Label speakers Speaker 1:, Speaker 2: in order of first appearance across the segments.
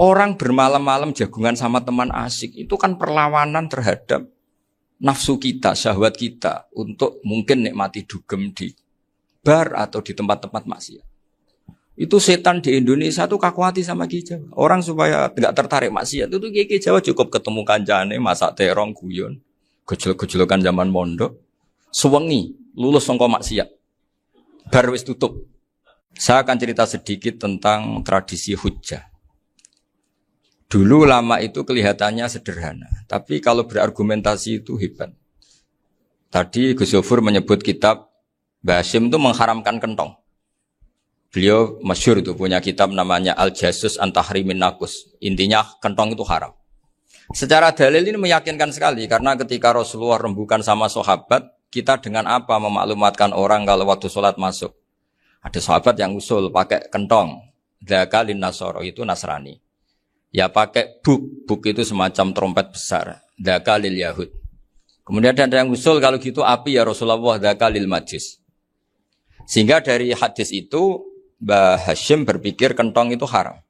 Speaker 1: Orang bermalam-malam jagungan sama teman asik itu kan perlawanan terhadap nafsu kita, syahwat kita untuk mungkin nikmati dugem di bar atau di tempat-tempat maksiat. Itu setan di Indonesia tuh kakuati sama Ki Jawa. Orang supaya tidak tertarik maksiat itu Ki Jawa cukup ketemu kancane masak terong guyon, gejol-gejolokan zaman mondok, suwengi lulus sangka maksiat. Bar wis tutup. Saya akan cerita sedikit tentang tradisi hujjah. Dulu ulama itu kelihatannya sederhana, tapi kalau berargumentasi itu hebat. Tadi Gus Yofur menyebut kitab Mbah Hasyim itu mengharamkan kentong. Beliau masyhur itu punya kitab namanya Al-Jasus an Tahrimin Nakus. Intinya kentong itu haram. Secara dalil ini meyakinkan sekali karena ketika Rasulullah rembukan sama sahabat, kita dengan apa memaklumatkan orang kalau waktu sholat masuk. Ada sahabat yang usul pakai kentong. Dzaka lin nasara itu Nasrani. Ya pakai buk itu semacam trompet besar. Dzaka lil Yahud. Kemudian ada yang usul kalau gitu api ya Rasulullah dzaka lil Majus. Sehingga dari hadis itu Mbah Hasyim berpikir kentong itu haram.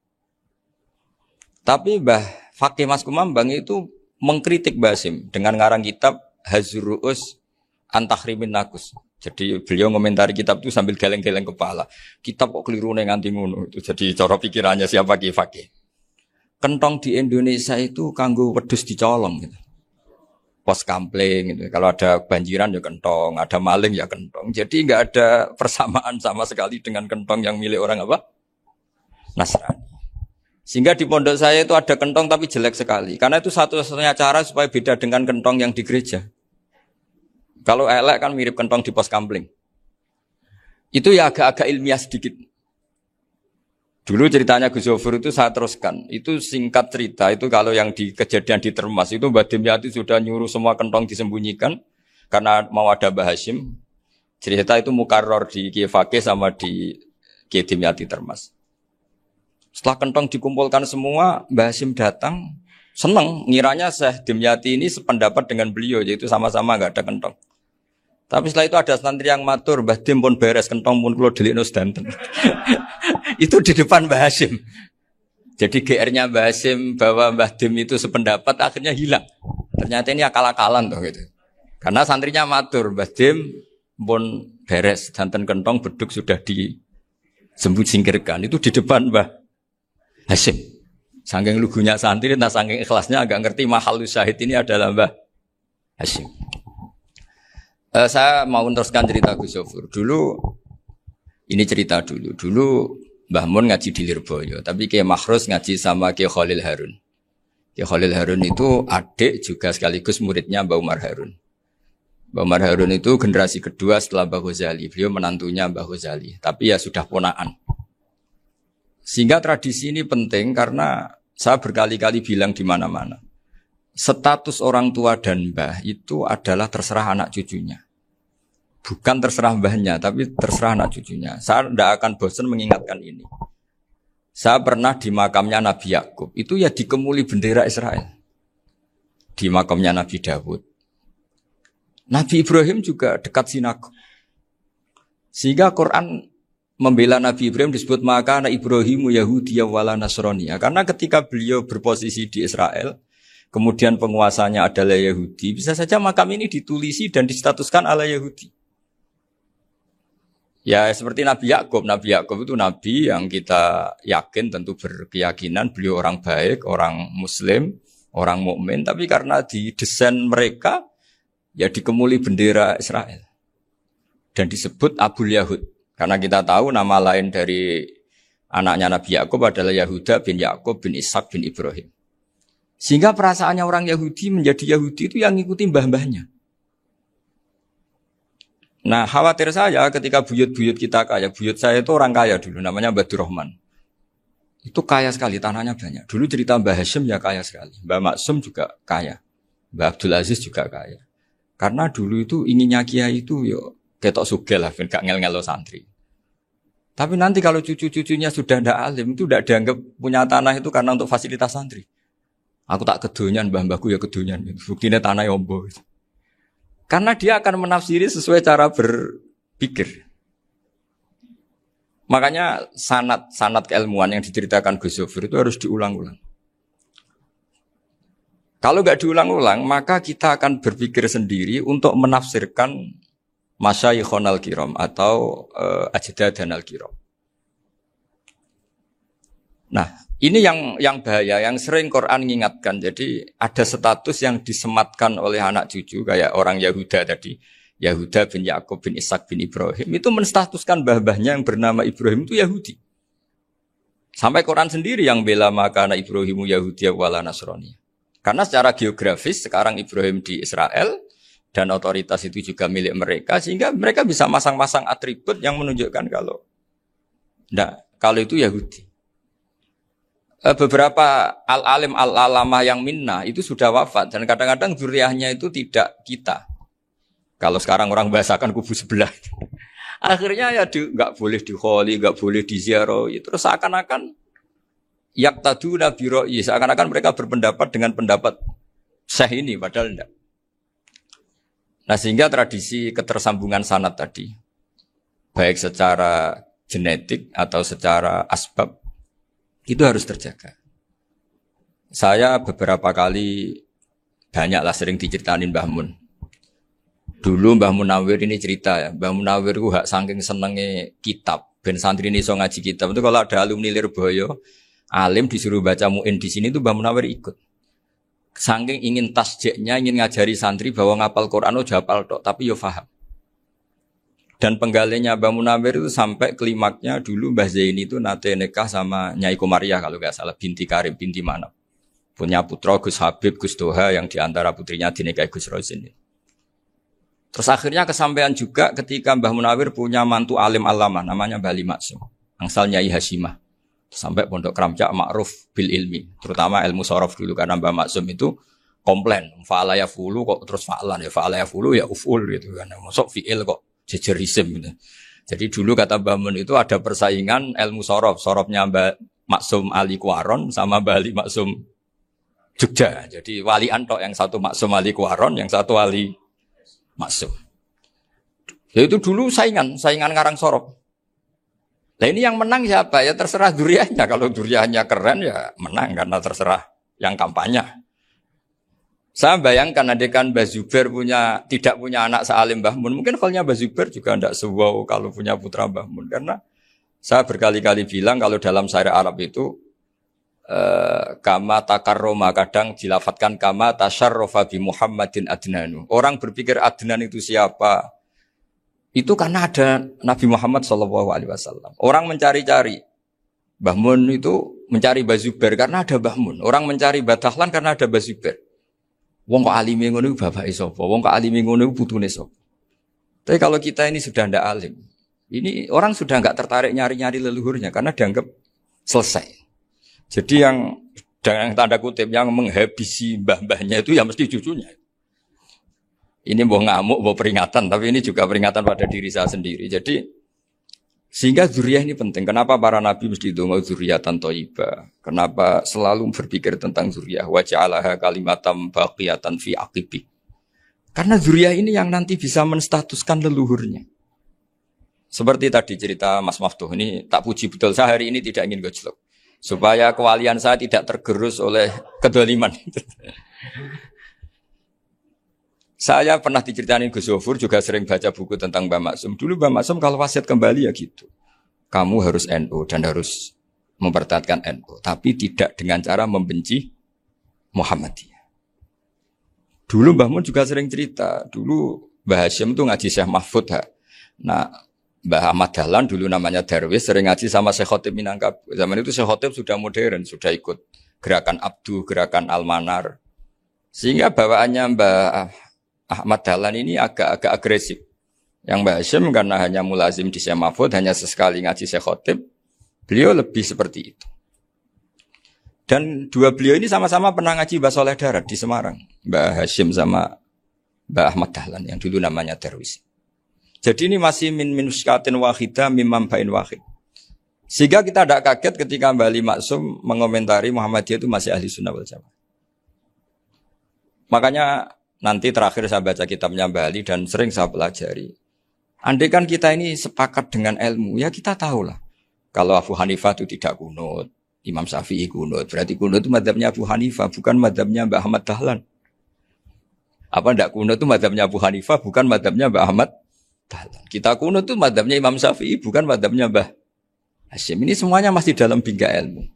Speaker 1: Tapi Mbah Fakih Mas Kumambang itu mengkritik Mbah Hasyim dengan ngarang kitab Hazruus an Tahrimin Nakus. Jadi beliau komentari kitab itu sambil geleng-geleng kepala. Kitab kok keliru nganti ngono itu. Jadi cara pikirannya siapa Ki Fakih. Kentong di Indonesia itu kanggo wedhus dicolong gitu. Pos kampling gitu. Kalau ada banjiran ya kentong, ada maling ya kentong. Jadi enggak ada persamaan sama sekali dengan kentong yang milik orang apa? Nasrani. Sehingga di pondok saya itu ada kentong tapi jelek sekali. Karena itu satu-satunya cara supaya beda dengan kentong yang di gereja. Kalau elek kan mirip kentong di pos kampling. Itu ya agak-agak ilmiah sedikit. Dulu ceritanya Gus Yofur itu saya teruskan. Itu singkat cerita, itu kalau yang di kejadian di Termas itu Mbah Dimyati sudah nyuruh semua kentong disembunyikan karena mau ada Mbah Hasyim. Cerita itu mukarrar di Kiai Fakih sama di Kiai Dimyati Termas. Setelah kentong dikumpulkan semua, Mbah Hasyim datang, senang, ngiranya Syekh Dimyati ini sependapat dengan beliau, yaitu sama-sama enggak ada kentong. Tapi setelah itu ada santri yang matur, Mbah Dim pun beres kentong pun kula delikno sedanten. Itu di depan Mbah Hasyim. Jadi GR-nya Mbah Hasyim bahwa Mbah Dim itu sependapat akhirnya hilang. Ternyata ini akal-akalan toh gitu. Karena santrinya matur, Mbah Dim pun beres sedanten kentong beduk sudah disingkirkan. Itu di depan Mbah Hasyim. Saking lugunya santri, nah saking ikhlasnya agak ngerti mahalus syahid ini adalah Mbah Hasyim. Saya mau meneruskan cerita Gus Yofur. Dulu, ini cerita dulu. Dulu Mbah Mun ngaji di Lirboyo, tapi Kiai Makhrus ngaji sama Kiai Khalil Harun. Kiai Khalil Harun itu adik juga sekaligus muridnya Mbah Umar Harun. Mbah Umar Harun itu generasi kedua setelah Mbah Ghazali. Beliau menantunya Mbah Ghazali, tapi ya sudah ponaan. Sehingga tradisi ini penting karena saya berkali-kali bilang di mana-mana. Status orang tua dan mbah itu adalah terserah anak cucunya. Bukan terserah mbahnya, tapi terserah anak cucunya. Saya tidak akan bosan mengingatkan ini. Saya pernah di makamnya Nabi Yakub, itu ya dikemuli bendera Israel. Di makamnya Nabi Dawud. Nabi Ibrahim juga dekat sinagog. Sehingga Quran membela Nabi Ibrahim disebut maka anak Ibrahimu Yahudiyya wala Nasraniyya. Karena ketika beliau berposisi di Israel, kemudian penguasanya adalah Yahudi, bisa saja makam ini ditulisi dan distatuskan ala Yahudi. Ya seperti Nabi Yakub. Nabi Yakub itu nabi yang kita yakin tentu berkeyakinan beliau orang baik, orang muslim, orang mukmin, tapi karena di desain mereka ya dikemuli bendera Israel. Dan disebut Abul Yahud. Karena kita tahu nama lain dari anaknya Nabi Yakub adalah Yahuda bin Yakub bin Ishak bin Ibrahim. Sehingga perasaannya orang Yahudi menjadi Yahudi itu yang ngikuti mbah-mbahnya. Nah khawatir saya ketika buyut-buyut kita kaya. Buyut saya itu orang kaya dulu, namanya Mbah Durrahman. Itu kaya sekali, tanahnya banyak. Dulu cerita Mbah Hasyim ya kaya sekali. Mbah Maksum juga kaya. Mbah Abdul Aziz juga kaya. Karena dulu itu inginnya kiai itu yo ketok sugih lah, gak ngel-ngelo santri. Tapi nanti kalau cucu-cucunya sudah ndak alim, itu ndak dianggap punya tanah itu karena untuk fasilitas santri. Aku tak kedonyan, mbah-mbahku ya kedonyan. Buktinya tanah yombo. Karena dia akan menafsiri sesuai cara berpikir. Makanya sanad keilmuan yang diceritakan Gus Zofir itu harus diulang-ulang. Kalau nggak diulang-ulang, maka kita akan berpikir sendiri untuk menafsirkan masyayikhon al-kiram atau ajdadan al-kiram. Nah, ini yang bahaya, yang sering Quran mengingatkan. Jadi ada status yang disematkan oleh anak cucu, kayak orang Yahuda tadi. Yahuda bin Yakub bin Ishak bin Ibrahim. Itu menstatuskan mbah-mbahnya yang bernama Ibrahim itu Yahudi. Sampai Quran sendiri yang bela makana Ibrahimu Yahudi wala Nasrani. Karena secara geografis sekarang Ibrahim di Israel dan otoritas itu juga milik mereka, sehingga mereka bisa masang-masang atribut yang menunjukkan kalau itu Yahudi. Beberapa al-alim al-alamah yang minnah itu sudah wafat dan kadang-kadang zuriyahnya itu tidak kita. Kalau sekarang orang bahasakan kubu sebelah. Akhirnya ya nggak boleh dikholi, nggak boleh diziarahi. Terus seakan-akan yaktaduna biroi, seakan-akan mereka berpendapat dengan pendapat syekh ini, padahal enggak. Nah sehingga tradisi ketersambungan sanad tadi, baik secara genetik atau secara asbab, itu harus terjaga. Saya beberapa kali, banyaklah sering diceritain Mbah Mun. Dulu Mbah Munawir ini cerita ya, Mbah Munawir itu saking senengnya kitab, ben santri ini so ngaji kitab. Itu kalau ada alumni Lirboyo, alim disuruh baca mu'in di sini itu Mbah Munawir ikut. Saking ingin tasjeknya, ingin ngajari santri bahwa ngapal Quran udah hafal tok, tapi yo faham. Dan penggalinya Mbah Munawir itu sampai klimaknya dulu Mbah Zaini itu nate nikah sama Nyai Komariah kalau nggak salah, binti Karim, binti Manap. Punya putra Gus Habib, Gus Doha yang diantara putrinya dinikahi Gus Rozin. Terus akhirnya kesampaian juga ketika Mbah Munawir punya mantu alim alama namanya Mbah Ali Maksum, angsal Nyai Hasyimah. Sampai Pondok Kramjak ma'ruf bil ilmi, terutama ilmu sorof dulu karena Mbah Maksum itu komplain, fa'ala ya fulu kok terus fa'lan ya fa'ala ya fulu ya uful gitu kan. Masuk fi'il kok jejer isim gitu. Jadi dulu kata Mbah Mun itu ada persaingan ilmu sorof, sorofnya Mbah Maksum Ali Kuaron sama Mbah Ali Maksum Jogja. Jadi wali antok yang satu Maksum Ali Kuaron, yang satu Ali Maksum. Ya itu dulu saingan ngarang sorop. Nah ini yang menang siapa? Ya terserah duriannya. Kalau duriannya keren ya menang karena terserah yang kampanye. Saya bayangkan adekan Mbah Zubair tidak punya anak sealim Mbah Mun. Mungkin kalau Mbah Zubair juga tidak sewow kalau punya putra Mbah Mun. Karena saya berkali-kali bilang kalau dalam syair Arab itu kama takarroma, kadang dilafatkan kama tasyarrofa bi Muhammadin adnanu. Orang berpikir Adnan itu siapa? Itu karena ada Nabi Muhammad SAW. Orang mencari-cari Mbah Mun itu mencari Mbah Zubair karena ada Mbah Mun. Orang mencari Mbah Dahlan karena ada Mbah Zubair. Wong kok alime ngono bapake sapa? Wong kok alime ngono putune sapa? Tapi kalau kita ini sudah ndak alim, ini orang sudah enggak tertarik nyari-nyari leluhurnya karena dianggap selesai. Jadi yang dengan tanda kutip yang menghabisi mbah-mbahnya itu ya mesti cucunya. Ini mau ngamuk, mau peringatan, tapi ini juga peringatan pada diri saya sendiri. Jadi sehingga zuriyah ini penting. Kenapa para nabi mesti donga zuriyatan thayyibah? Kenapa selalu berpikir tentang zuriyah? Wa ja'alaha kalimatam baqiyatan fi aqibi. Karena zuriyah ini yang nanti bisa menstatuskan leluhurnya. Seperti tadi cerita Mas Maftuh ini tak puji betul, saya hari ini tidak ingin gojlok. Supaya kewalian saya tidak tergerus oleh kedoliman. Saya pernah diceritain Gus Zofur juga sering baca buku tentang Mbah Maksum. Dulu Mbah Maksum kalau wasiat kembali ya gitu. Kamu harus NU dan harus mempertahankan NU. Tapi tidak dengan cara membenci Muhammadiyah. Dulu Mbah Mun juga sering cerita. Dulu Mbah Hasyim itu ngaji Syekh Mahfud. Nah, Mbah Ahmad Dahlan dulu namanya Darwis sering ngaji sama Syekh Khotib Minangkabau. Zaman itu Syekh Khotib sudah modern, sudah ikut gerakan Abdu, gerakan Almanar. Sehingga bawaannya Mbah Ahmad Dahlan ini agak agresif. Yang Mbah Hasyim karena hanya mulazim di Syekh Mahfud, hanya sesekali ngaji Syekh Khotib, beliau lebih seperti itu. Dan dua beliau ini sama-sama pernah ngaji Mbah Soleh Darat di Semarang. Mbah Hasyim sama Mbah Ahmad Dahlan yang dulu namanya Darwis. Jadi ini masih min minuskatin wahidah mimam bain wahid. Sehingga kita tidak kaget ketika Mbah Ali Maksum mengomentari Muhammadiyah itu masih ahli sunnah wal jamaah. Makanya nanti terakhir saya baca kitabnya Mbah Ali dan sering saya pelajari. Andai kan kita ini sepakat dengan ilmu, ya kita tahulah Kalau Abu Hanifah itu tidak kunut, Imam Syafi'i kunut. Berarti kunut itu madzhabnya Abu Hanifah, bukan madzhabnya Mbah Ahmad Dahlan. Apa ndak kunut itu madzhabnya Abu Hanifah, bukan madzhabnya Mbah Ahmad Dahlan. Kita kunut itu madzhabnya Imam Syafi'i, bukan madzhabnya Mbah Hasyim. Ini semuanya masih dalam bingkai ilmu.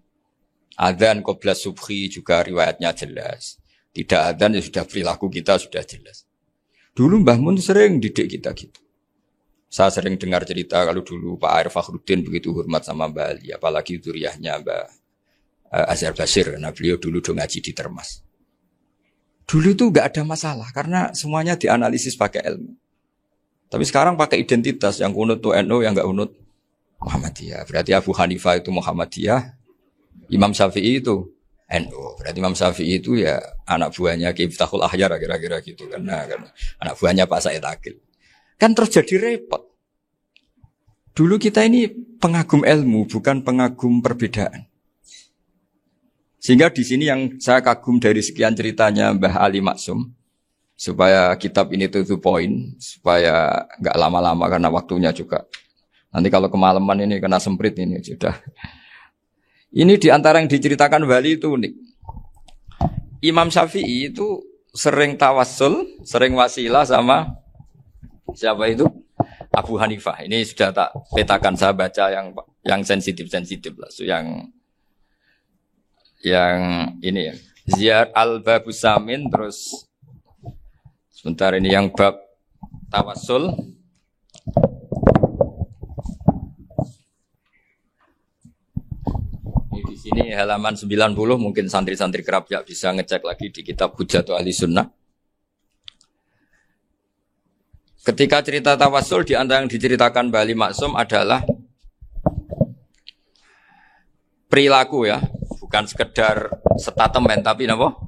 Speaker 1: Adzan qabla subhi juga riwayatnya jelas. Tidak adzan ya sudah perilaku kita sudah jelas. Dulu Mbah Mun sering didik kita gitu. Saya sering dengar cerita kalau dulu Pak Arif Fakhruddin begitu hormat sama Mbah Ali, apalagi zuriyahnya Mbah Azhar Basir, karena beliau dulu ngaji di Termas. Dulu itu enggak ada masalah karena semuanya dianalisis pakai ilmu. Tapi sekarang pakai identitas, yang kunut itu NU, yang enggak kunut Muhammadiyah. Berarti Abu Hanifah itu Muhammadiyah, Imam Syafi'i itu NU. Berarti Imam Syafi'i itu ya anak buahnya Ki Miftahul Ahyar kira-kira gitu kan anak buahnya Pak Said Akil. Kan terus jadi repot. Dulu kita ini pengagum ilmu, bukan pengagum perbedaan. Sehingga di sini yang saya kagum dari sekian ceritanya Mbah Ali Maksum, supaya kitab ini to the point, supaya nggak lama-lama karena waktunya juga. Nanti kalau kemalaman ini kena semprit ini sudah. Ini diantara yang diceritakan Bali itu unik. Imam Syafi'i itu sering tawassul, sering wasilah sama siapa itu? Abu Hanifah. Ini sudah tak petakan, saya baca yang sensitif-sensitif lah. So, yang ini ya. Ziyar al-Babus Samin, terus sebentar ini yang bab tawassul. Ini di sini halaman 90, mungkin santri-santri kerap ya bisa ngecek lagi di kitab Hujjatul Ahli Sunnah. Ketika cerita tawassul, di antara yang diceritakan Mbah Ali Maksum adalah perilaku ya, bukan sekedar statement tapi apa?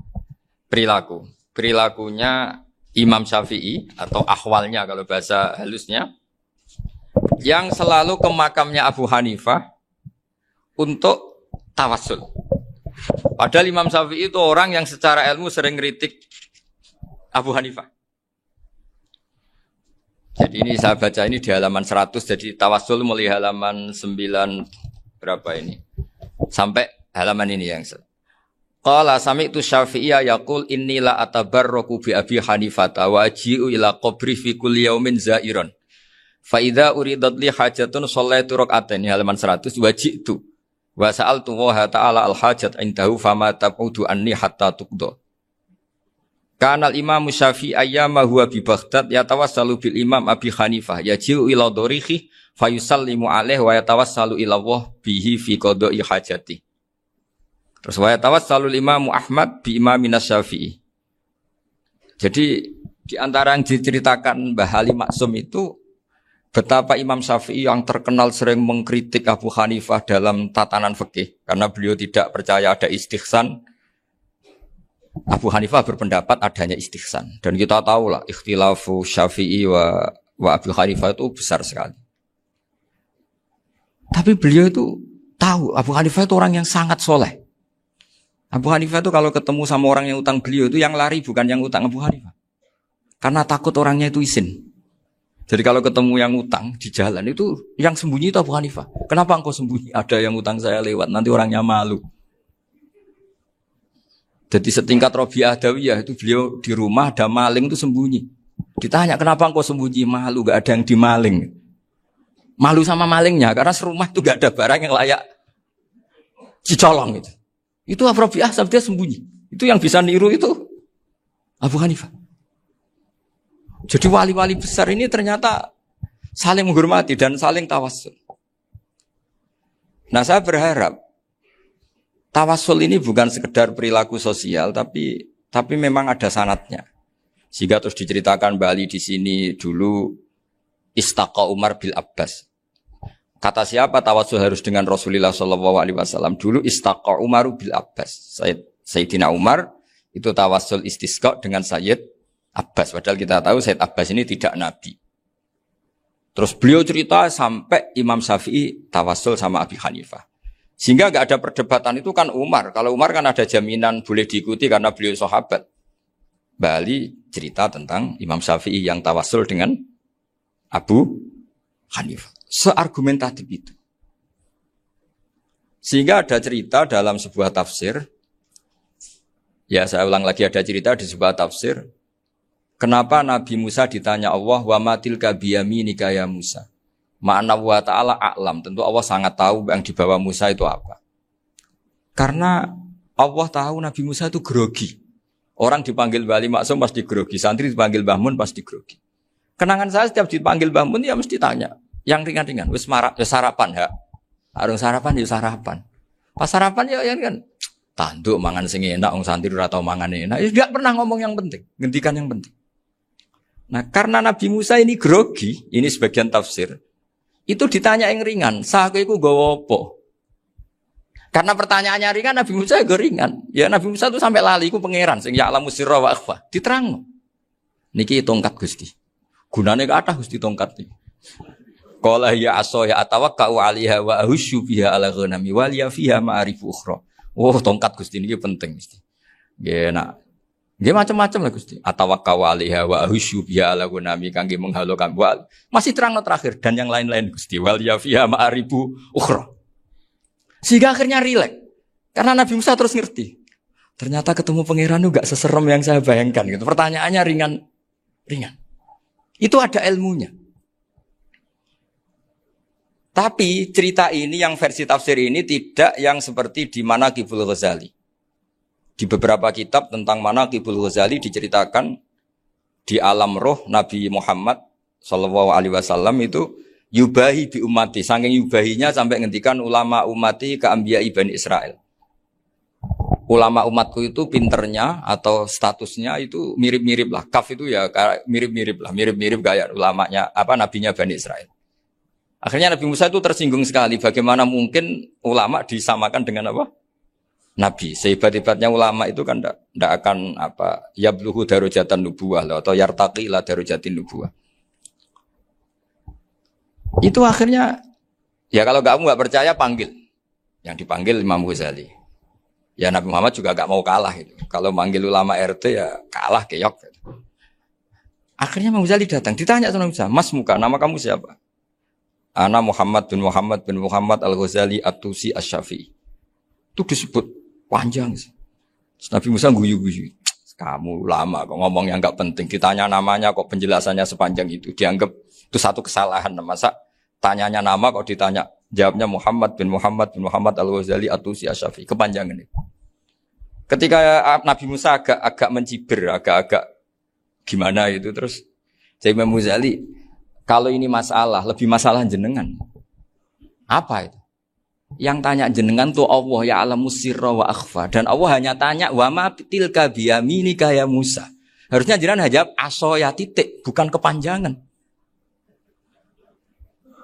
Speaker 1: Perilaku. Perilakunya Imam Syafi'i atau ahwalnya kalau bahasa halusnya, yang selalu ke makamnya Abu Hanifah untuk tawassul. Padahal Imam Syafi'i itu orang yang secara ilmu sering kritik Abu Hanifah. Jadi ini saya baca ini di halaman 100, jadi tawassul mulai halaman 9 berapa ini? Sampai halaman ini yang Qala sami'tu Syafi'iyya yaqul inni la atabarraku bi Abi Hanifah wa aji'u ila qabri fi kulli yaumin za'iran. Fa idza uridat li hajatun shallaitu rak'atain, halaman 100, waji'tu wa sa'altu wa ta'ala al hajat indahu fama taqudu anni hatta tuqda. Kanal Imam Syafi'i ayyama huwa bi Baghdad yatawassalu bil Imam Abi Hanifah yaji'u ila dorihi fayusallimu alaihi wa yatawassalu ila Allah bihi fi qada'i hajati. Terus wa yatawassalu Imam Ahmad bi Imam Syafi'i. Jadi di antara yang diceritakan Mbah Ali Maksum itu betapa Imam Syafi'i yang terkenal sering mengkritik Abu Hanifah dalam tatanan fikih karena beliau tidak percaya ada istihsan. Abu Hanifah berpendapat adanya istihsan, dan kita tahu lah ikhtilafu Syafi'i wa Abu Hanifah itu besar sekali. Tapi beliau itu tahu Abu Hanifah itu orang yang sangat soleh. Abu Hanifah itu kalau ketemu sama orang yang utang beliau itu yang lari bukan yang utang Abu Hanifah, karena takut orangnya itu izin. Jadi kalau ketemu yang utang di jalan itu yang sembunyi itu Abu Hanifah. Kenapa engkau sembunyi? Ada yang utang saya lewat, nanti orangnya malu. Jadi setingkat Robi'ah Adawiyah itu beliau di rumah ada maling itu sembunyi. Ditanya kenapa engkau sembunyi? Malu, gak ada yang dimaling. Malu sama malingnya karena serumah itu gak ada barang yang layak dicolong itu. Itu Robi'ah dia sembunyi. Itu yang bisa niru itu Abu Hanifah. Jadi wali-wali besar ini ternyata saling menghormati dan saling tawassul. Nah saya berharap tawassul ini bukan sekedar perilaku sosial, tapi memang ada sanatnya. Sehingga terus diceritakan Bali di sini dulu istaqa Umar bil Abbas. Kata siapa tawassul harus dengan Rasulullah SAW? Dulu istaqa Umar bil Abbas. Sayyidina Umar itu tawassul istisqa dengan Sayyid Abbas. Padahal kita tahu Sayyid Abbas ini tidak nabi. Terus beliau cerita sampai Imam Syafi'i tawassul sama Abi Hanifah. Sehingga enggak ada perdebatan itu kan Umar. Kalau Umar kan ada jaminan boleh diikuti karena beliau sahabat. Bali cerita tentang Imam Syafi'i yang tawassul dengan Abu Hanifah. Seargumentatif itu. Sehingga ada cerita dalam sebuah tafsir, ya saya ulang lagi, ada cerita di sebuah tafsir, kenapa Nabi Musa ditanya Allah, wa matil kabiyaminika ya Musa. Ma'ana wa ta'ala a'lam, tentu Allah sangat tahu yang dibawa Musa itu apa. Karena Allah tahu Nabi Musa itu grogi. Orang dipanggil Wali Maksum pasti grogi, santri dipanggil Mbah Mun pasti grogi. Kenangan saya setiap dipanggil Mbah Mun ya mesti tanya, yang ringan-ringan, wis sarapan ya. Arung sarapan ya sarapan. Pas sarapan ya kan tanduk mangan sing enak, wong santri ora tau mangan enak. Ya enggak pernah ngomong yang penting, ngendikan yang penting. Nah, karena Nabi Musa ini grogi, ini sebagian tafsir. Itu ditanya yang ringan, saku iku nggawa apa? Karena pertanyaannya ringan, Nabi Musa juga ringan. Ya Nabi Musa itu sampai lali, iku pangeran sing ya'lamu sirra wa akhfa. Diterangno. Niki tongkat Gusti. Gunane kathah Gusti tongkat iki. Qala ya aso ya atawakkau 'alaiha wa ahusyu biha 'ala ghanami wal ya fiha ma'arifu ukhra. Oh, tongkat Gusti niki penting mesti. Nggih nak. Nggih macam-macam lah Gusti. Atawakkau 'alaiha wa ahusyu biha 'ala ghanami kangge menghalokan wal. Masih terangno terakhir dan yang lain-lain Gusti. Wal ya fiha ma'arifu ukhra. Sehingga akhirnya rileks. Karena Nabi Musa terus ngerti. Ternyata ketemu pangeran itu gak seserem yang saya bayangkan. Gitu. Pertanyaannya ringan. Itu ada ilmunya. Tapi cerita ini yang versi tafsir ini tidak yang seperti di Manaqibul Ghazali. Di beberapa kitab tentang Manaqibul Ghazali diceritakan di alam roh Nabi Muhammad SAW itu yubahi bi ummati, saking yubahinya sampai ngendikan ulama ummati ke anbiya Bani Israel. Ulama umatku itu pinternya atau statusnya itu mirip-mirip lah. Kaf itu ya mirip-mirip lah, mirip-mirip gaya ulamanya nabinya Bani Israel. Akhirnya Nabi Musa itu tersinggung sekali. Bagaimana mungkin ulama disamakan dengan apa? Nabi. Sehebat-hebatnya ulama itu kan tidak akan yabluhu darajatan nubuwah atau yartaqi ila darajatin nubuwah. Itu akhirnya, ya kalau kamu nggak percaya panggil. Yang dipanggil Imam Ghazali. Ya Nabi Muhammad juga nggak mau kalah itu. Kalau manggil ulama RT ya kalah keok. Gitu. Akhirnya Imam Ghazali datang, ditanya sama Musa, Mas Muka, nama kamu siapa? Ana Muhammad bin Muhammad Al-Ghazali At-Tusi Asy-Syafi'i. Itu disebut panjang sih. Nabi Musa guyu-guyu. Kamu ulama kok ngomong yang nggak penting. Ditanya namanya kok penjelasannya sepanjang itu. Dianggap itu satu kesalahan. Masa tanyanya nama kok ditanya. Jawabnya Muhammad bin Muhammad Al-Ghazali At-Tusi Asy-Syafi'i. Kepanjangan itu. Ketika Nabi Musa agak mencibir, agak gimana itu terus. Saya Imam Ghazali, kalau ini masalah, lebih masalah jenengan. Apa itu? Yang tanya jenengan tuh Allah ya alamu sirra wa akhfa. Dan Allah hanya tanya wa ma tilka biyaminika ya Musa. Harusnya jenengan jawab aso ya titik, bukan kepanjangan.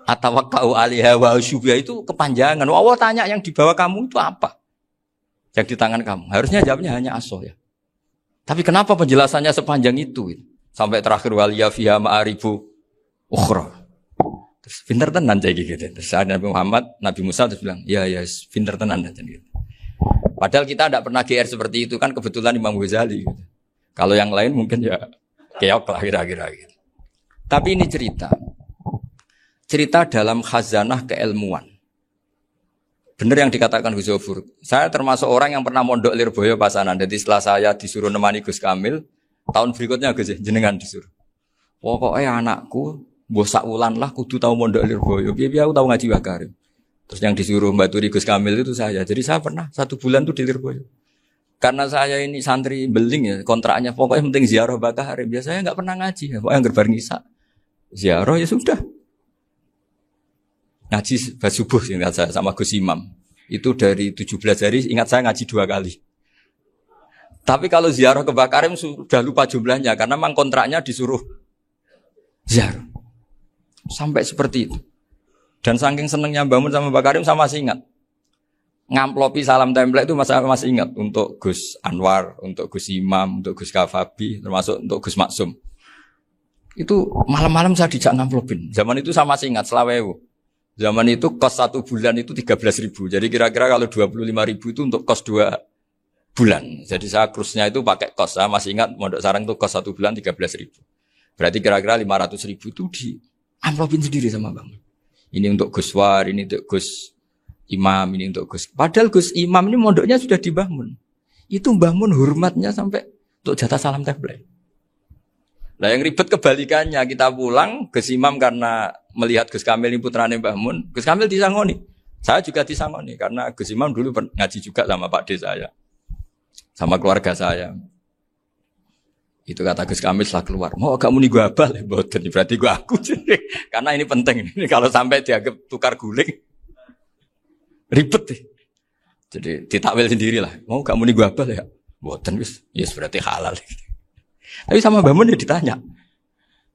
Speaker 1: Atawakkau 'alaiha wa usybiha itu kepanjangan. Allah tanya yang di bawah kamu itu apa? Yang di tangan kamu. Harusnya jawabnya hanya aso ya. Tapi kenapa penjelasannya sepanjang itu? Sampai terakhir waliya fiha ma'arifu ukhra. Terus pinter tenan jadi gitu. Terus Nabi Musa terus bilang, ya pinter tenan dan gitu. Padahal kita tidak pernah GR seperti itu kan kebetulan Imam Ghazali. Gitu. Kalau yang lain mungkin ya keok lah kira-kira gitu. Tapi ini cerita dalam khazanah keilmuan. Benar yang dikatakan Gus Zofur. Saya termasuk orang yang pernah mondok Lirboyo Pasanan. Jadi setelah saya disuruh nemani Gus Kamil, tahun berikutnya Gus jenengan disuruh. Pokoknya anakku mbok sak wulan lah kudu tau mondok Lirboyo. Piye-piye aku tau ngaji Mbah Karim. Terus yang disuruh Mbak Turi Gus Kamil itu saya. Jadi saya pernah 1 bulan tuh di Lirboyo. Karena saya ini santri beling ya, kontraknya pokoknya penting ziarah Mbah Karim. Biasanya enggak pernah ngaji ya. Pokoknya anggar bar ngisa. Ziarah ya sudah. Ngaji subuh ingat saya sama Gus Imam. Itu dari 17 hari ingat saya ngaji 2 kali. Tapi kalau ziarah ke Mbah Karim sudah lupa jumlahnya karena memang kontraknya disuruh ziarah. Sampai seperti itu. Dan saking senengnya bangun sama Mbak Karim saya masih ingat. Ngamplopi salam template itu masih ingat. Untuk Gus Anwar, untuk Gus Imam, untuk Gus Kafabi, termasuk untuk Gus Maksum. Itu malam-malam saya dijak ngamplopin. Zaman itu saya masih ingat, selawewu. Zaman itu kos 1 bulan itu 13.000. Jadi kira-kira kalau 25.000 itu untuk kos 2 bulan. Jadi saya krusnya itu pakai kos. Saya masih ingat Mondok Sarang itu kos 1 bulan 13.000. Berarti kira-kira 500.000 itu di amplopin sendiri sama Bang. Ini untuk Gus War, ini untuk Gus imam ini untuk Gus. Padahal Gus Imam ini mondoknya sudah di Mbah Mun. Itu Mbah Mun hormatnya sampai untuk jatah salam tabligh. Nah yang ribet kebalikannya, kita pulang Gus Imam karena melihat Gus Kamil ini putrane Mbah Mun, Gus Kamil disangoni. Saya juga disangoni karena Gus Imam dulu ngaji juga sama Pak D saya. Sama keluarga saya. Itu kata Gus Kamil setelah keluar, mau kamu nih gua abal, boten berarti gua aku. Karena ini penting. Ini kalau sampai dianggap tukar guling, ribet deh. Jadi ditakwil sendirilah. Mau kamu nih gua abal ya, boten wis, yes berarti halal. Tapi sama Mbah Mun ya ditanya.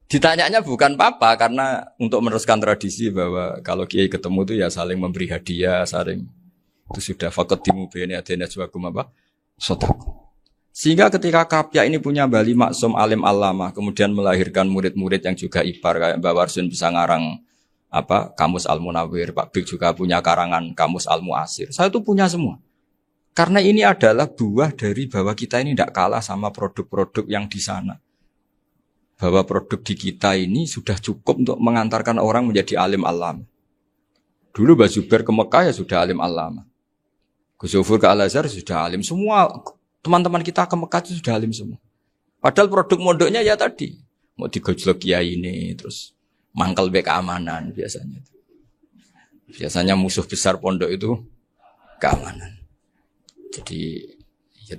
Speaker 1: Ditanyanya bukan apa karena untuk meneruskan tradisi bahwa kalau kiai ketemu itu ya saling memberi hadiah, saling itu sudah faqad dimubeni adena juakum apa? Sedekah. Sehingga ketika Kapya ini punya Bali Maksum alim alama, kemudian melahirkan murid-murid yang juga ipar kayak Mbak Warsun bisa ngarang apa Kamus Al-Munawwir, Pak Bik juga punya karangan Kamus Al-Mu'asir. Saya itu punya semua. Karena ini adalah buah dari bahwa kita ini tidak kalah sama produk-produk yang di sana. Bahwa produk di kita ini sudah cukup untuk mengantarkan orang menjadi alim alama. Dulu Mbak Zubair ke Mekah ya sudah alim alama. Gus Zufur ke Al-Azhar sudah alim semua. Teman-teman kita ke Mekah itu sudah alim semua. Padahal produk mondoknya ya tadi. Mau digojlok kiai ini, terus mangkel be keamanan biasanya. Biasanya musuh besar pondok itu keamanan. Jadi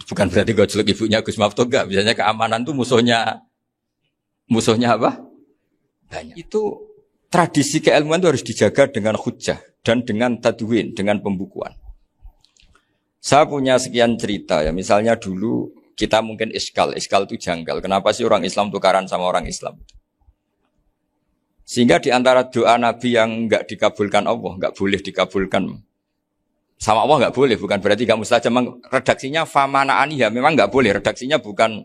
Speaker 1: bukan berarti gojlok ibunya Gus Maftuh enggak. Biasanya keamanan itu musuhnya apa? Banyak. Itu tradisi keilmuan itu harus dijaga dengan hujjah dan dengan tadwin, dengan pembukuan. Saya punya sekian cerita ya, misalnya dulu kita mungkin iskal itu janggal. Kenapa sih orang Islam tukaran sama orang Islam? Sehingga di antara doa Nabi yang enggak dikabulkan Allah, enggak boleh dikabulkan sama Allah enggak boleh, bukan berarti enggak mustajab. Redaksinya famana aniha, memang enggak boleh. Redaksinya bukan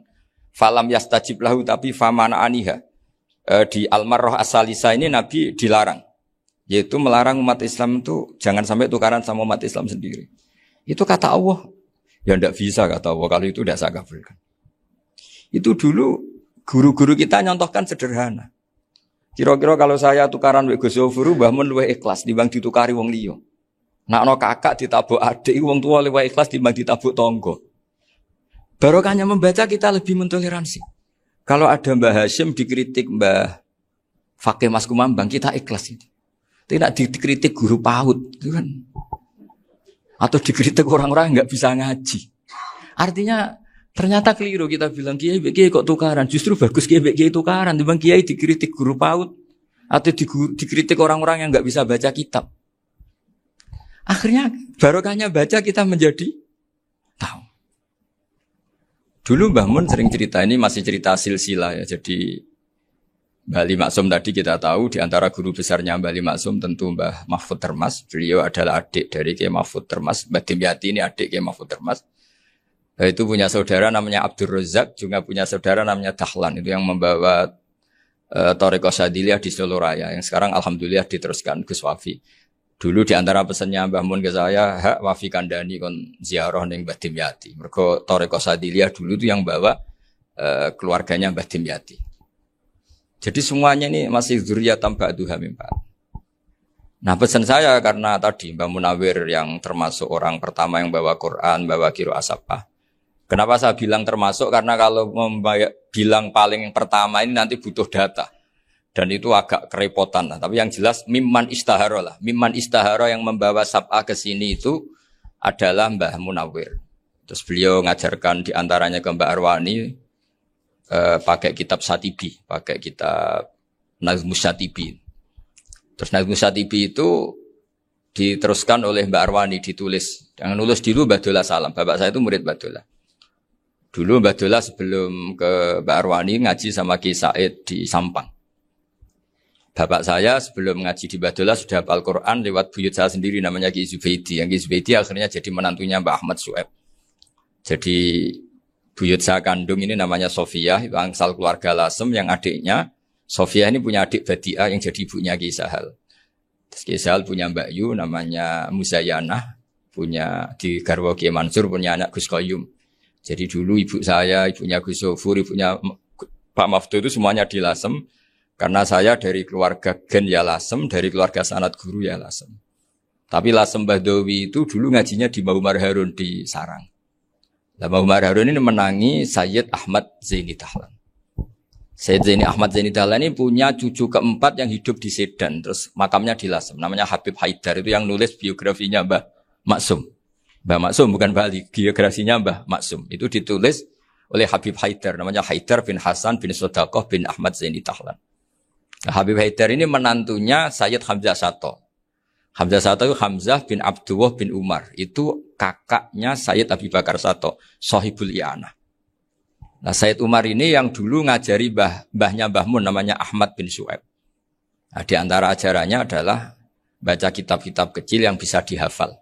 Speaker 1: falam yastajib lahu tapi famana aniha. Di Al-Marrah As-Salisa ini Nabi dilarang, yaitu melarang umat Islam itu jangan sampai tukaran sama umat Islam sendiri. Itu kata Allah, ya tidak bisa kata Allah, kalau itu tidak saya kabulkan. Itu dulu guru-guru kita nyontohkan sederhana. Kira-kira kalau saya tukaran wek Gus Zofuru, Mbah Mun luwih ikhlas dibanding ditukari wong liya. Nakno kakak ditabuk adik, wong tua luwih ikhlas dibanding ditabuk tonggo. Barokahnya membaca kita lebih mentoleransi. Kalau ada Mbah Hashim dikritik Mbah Fakih Mas Kumambang, kita ikhlas itu. Tidak dikritik guru PAUD, itu kan. Atau dikritik orang-orang yang nggak bisa ngaji. Artinya ternyata keliru kita bilang kiai kok tukaran. Justru bagus kiai tukaran. Dibanding kiai dikritik guru PAUD atau dikritik orang-orang yang nggak bisa baca kitab. Akhirnya barokahnya baca kita menjadi tahu. Dulu Mbah Mun sering cerita, ini masih cerita silsilah ya. Jadi Bali Maksum tadi kita tahu di antara guru besarnya Bali Maksum tentu Mbah Mahfud Termas. Beliau adalah adik dari Kiai Mahfud Termas. Mbah Dimyati ini adik Kiai Mahfud Termas. Itu punya saudara namanya Abdur Razak, juga punya saudara namanya Dahlan. Itu yang membawa Thariqah Syadziliyah di Solo Raya. Yang sekarang alhamdulillah diteruskan Gus Wafi. Dulu di antara pesannya Mbah Mun ke saya, hak Wafi kandani kon ziarah ning Mbah Dimyati. Mergo Thariqah Syadziliyah dulu itu yang bawa keluarganya Mbah Dimyati. Jadi semuanya ini masih dzurriyyatan ba'duha min ba'd. Nah pesan saya karena tadi Mbah Munawwir yang termasuk orang pertama yang bawa Quran, bawa qiraah sab'ah. Kenapa saya bilang termasuk? Karena kalau bilang paling pertama ini nanti butuh data. Dan itu agak kerepotan lah. Tapi yang jelas mimman istahara lah. Mimman istahara yang membawa sab'ah ke sini itu adalah Mbah Munawwir. Terus beliau ngajarkan diantaranya ke Mbak Arwani, pakai kitab Satibi, pakai kitab Nazmus Satibi. Terus Nazmus Satibi itu diteruskan oleh Mbak Arwani, ditulis. Yang nulis dulu Mbak Dola Salam. Bapak saya itu murid Mbak Dola. Dulu Mbak Dola sebelum ke Mbak Arwani ngaji sama Ki Said di Sampang. Bapak saya sebelum ngaji di Mbak Dola sudah hafal Quran lewat buyut saya sendiri namanya Ki Zubaidi. Yang Ki Zubaidi akhirnya jadi menantunya Mbak Ahmad Su'eb. Jadi buyut saya kandung ini namanya Sofia, itu angsal keluarga Lasem yang adiknya. Sofia ini punya adik Badi'ah yang jadi ibunya Ki Sahal. Terus Ki Sahal punya Mbak Yu namanya Muzayanah, punya di Garwa Ki Mansur punya anak Gus Qayyum. Jadi dulu ibu saya, ibunya Gus Zofur, ibunya Pak Maftuh itu semuanya di Lasem. Karena saya dari keluarga Gen ya Lasem, dari keluarga sanad guru ya Lasem. Tapi Lasem Bahdawi itu dulu ngajinya di Mbah Umar Harun di Sarang. Nah, Mbah Umar Harun ini menangi Sayyid Ahmad Zaini Dahlan. Sayyid Ahmad Zaini Dahlan ini punya cucu keempat yang hidup di Sedan. Terus makamnya di Lasem. Namanya Habib Haidar. Itu yang nulis biografinya Mbah Maksum. Mbah Maksum bukan Bali. Biografinya Mbah Maksum. Itu ditulis oleh Habib Haidar. Namanya Haidar bin Hasan bin Sodaqoh bin Ahmad Zaini Dahlan. Nah, Habib Haidar ini menantunya Sayyid Hamzah Sato. Hamzah Sato itu Hamzah bin Abdullah bin Umar. Itu kakaknya Sayyid Abi Bakar Sato, Sohibul I'anah. Nah, Sayyid Umar ini yang dulu ngajari mbahnya Mbah Mun namanya Ahmad bin Su'aib. Nah, di antara ajarannya adalah baca kitab-kitab kecil yang bisa dihafal.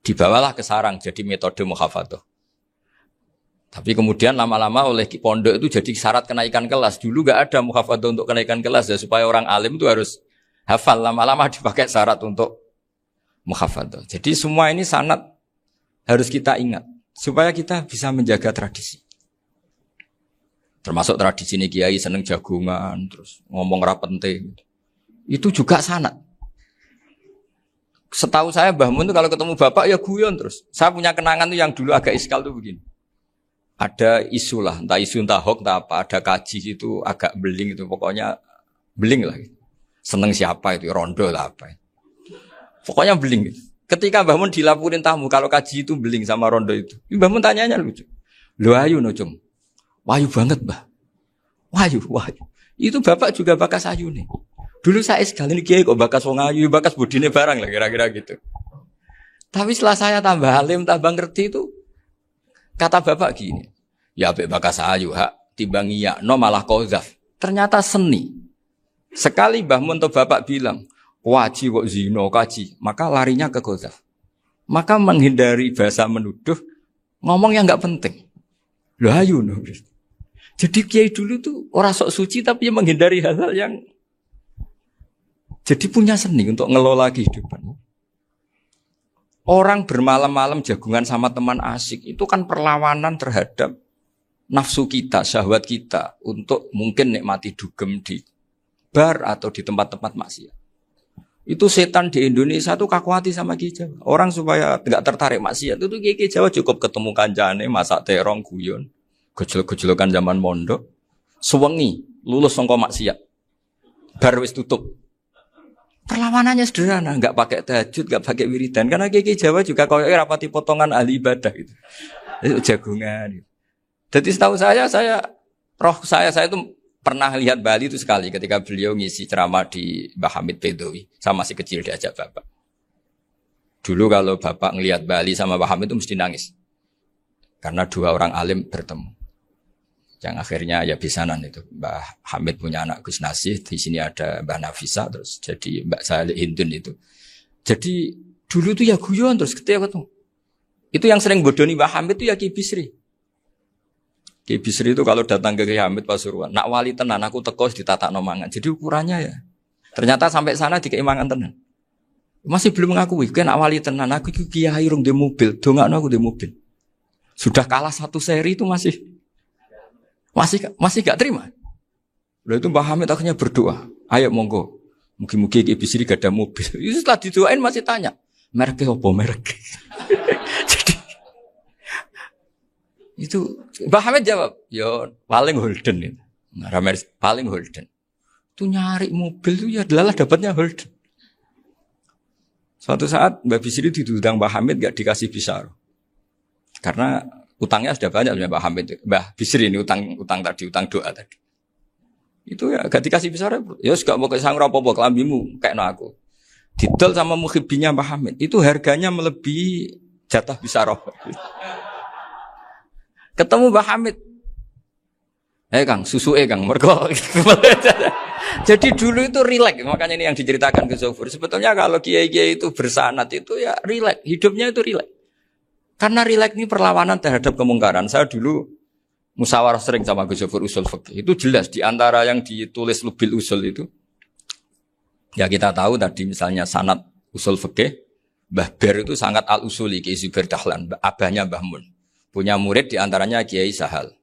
Speaker 1: Dibawalah ke sarang jadi metode muhafadzah. Tapi kemudian lama-lama oleh pondok itu jadi syarat kenaikan kelas. Dulu gak ada muhafadzah untuk kenaikan kelas ya, supaya orang alim itu harus hafal, lama-lama dipakai syarat untuk muhafadzah. Jadi semua ini sanad harus kita ingat supaya kita bisa menjaga tradisi. Termasuk tradisi ini kiai seneng jagungan, terus ngomong ra penting. Itu juga sanad. Setahu saya Mbah Mun itu kalau ketemu bapak ya guyon terus. Saya punya kenangan tuh yang dulu agak iskal tuh begini. Ada isu lah, entah isu entah hoax entah apa, ada kaji itu agak beling itu, pokoknya beling lah. Seneng siapa itu, rondo lah apa. Pokoknya beling. Ketika Mbah Mun dilaporin tamu, kalau kaji itu beling sama rondo itu. Mbah Mun tanyanya lucu. Lu ayu no cung. Wayu banget Mbah. Wayu. Itu bapak juga bakas ayu nih. Dulu saya sekali ini kiai kok bakas wong ayu, bakas budine barang lah kira-kira gitu. Tapi setelah saya tambah alim, tambah ngerti itu, kata bapak gini. Ya abek bakas ayu hak, timbang iya, no malah kozaf. Ternyata seni. Sekali Mbah Mun atau bapak bilang, waji kok zino kaji, maka larinya ke kozaf. Maka menghindari bahasa menuduh, ngomong yang nggak penting. Loh ayu no. Jadi kiai dulu tuh orang sok suci tapi menghindari hal-hal yang jadi punya seni untuk ngelola kehidupan. Orang bermalam-malam jagungan sama teman asik itu kan perlawanan terhadap nafsu kita, syahwat kita untuk mungkin nikmati dugem di bar atau di tempat-tempat maksiat. Itu setan di Indonesia tuh kakuati sama Kiai Jawa. Orang supaya tidak tertarik maksiat itu Kiai Jawa cukup ketemu kancane masak terong guyon, gejolok-gejolokan zaman mondok, suwengi lulus sangka maksiat. Bar wis tutup. Perlawanannya sederhana, enggak pakai tahajud, enggak pakai wiridan karena Kiai Jawa juga koyoke rapati potongan ahli ibadah gitu. Itu jagungan gitu. Jadi setahu saya itu pernah lihat Bali itu sekali ketika beliau ngisi ceramah di Mbah Hamid Bedowi. Saya masih kecil diajak bapak. Dulu kalau bapak ngelihat Bali sama Mbah Hamid itu mesti nangis. Karena dua orang alim bertemu. Yang akhirnya ya bisanan itu. Mbah Hamid punya anak Gus Nasih. Di sini ada Mbah Nafisa. Terus jadi Mbak Salih Hindun itu. Jadi dulu itu ya guyon terus ketika ketemu. Itu yang sering bodoni Mbah Hamid itu ya Ki Bisri. Ki Bisri itu kalau datang ke Ki Hamid Pasuruan, nak wali tenan aku teko ditatakno mangan. Jadi ukurannya ya. Ternyata sampai sana dikei mangan tenan. Masih belum mengakui, kan nak wali tenan aku iki kiai rung di mobil, dongakno aku di mobil. Sudah kalah satu seri itu masih gak terima. Lalu itu Mbah Hamid akhirnya berdoa, ayo monggo. Mugi-mugi Ki Bisri gak ada mobil. Itu setelah didoain masih tanya, mereknya apa merek? Jadi itu Mbah Hamid jawab, yo paling Holden itu. Paling Holden. Itu nyari mobil itu ya adalah dapatnya Holden. Suatu saat Mbah Bisri diundang Mbah Hamid gak dikasih bisar. Karena utangnya sudah banyak Mbah Hamid. Mbah Bisri ini utang doa tadi. Itu ya gak dikasih bisar. Ya gak mau kesang rapopo kelambimu kayak no aku. Didol sama muhibbinya Mbah Hamid. Itu harganya melebihi jatah bisarah. Ketemu Mbah Hamid. Kang, susu Kang, mergo. Jadi dulu itu rileks, makanya ini yang diceritakan ke Zofur. Sebetulnya kalau kiai-kiai itu bersanad itu ya rileks, hidupnya itu rileks. Karena rileks ini perlawanan terhadap kemungkaran. Saya dulu musyawarah sering sama Gus Zofur usul fikih. Itu jelas di antara yang ditulis Lubil Usul itu. Ya kita tahu tadi misalnya sanad usul fikih, Mbah Ber itu sangat al-usuli Kiai Zubair Dahlan, abahnya Mbah Mun. Punya murid diantaranya Kiai Sahal.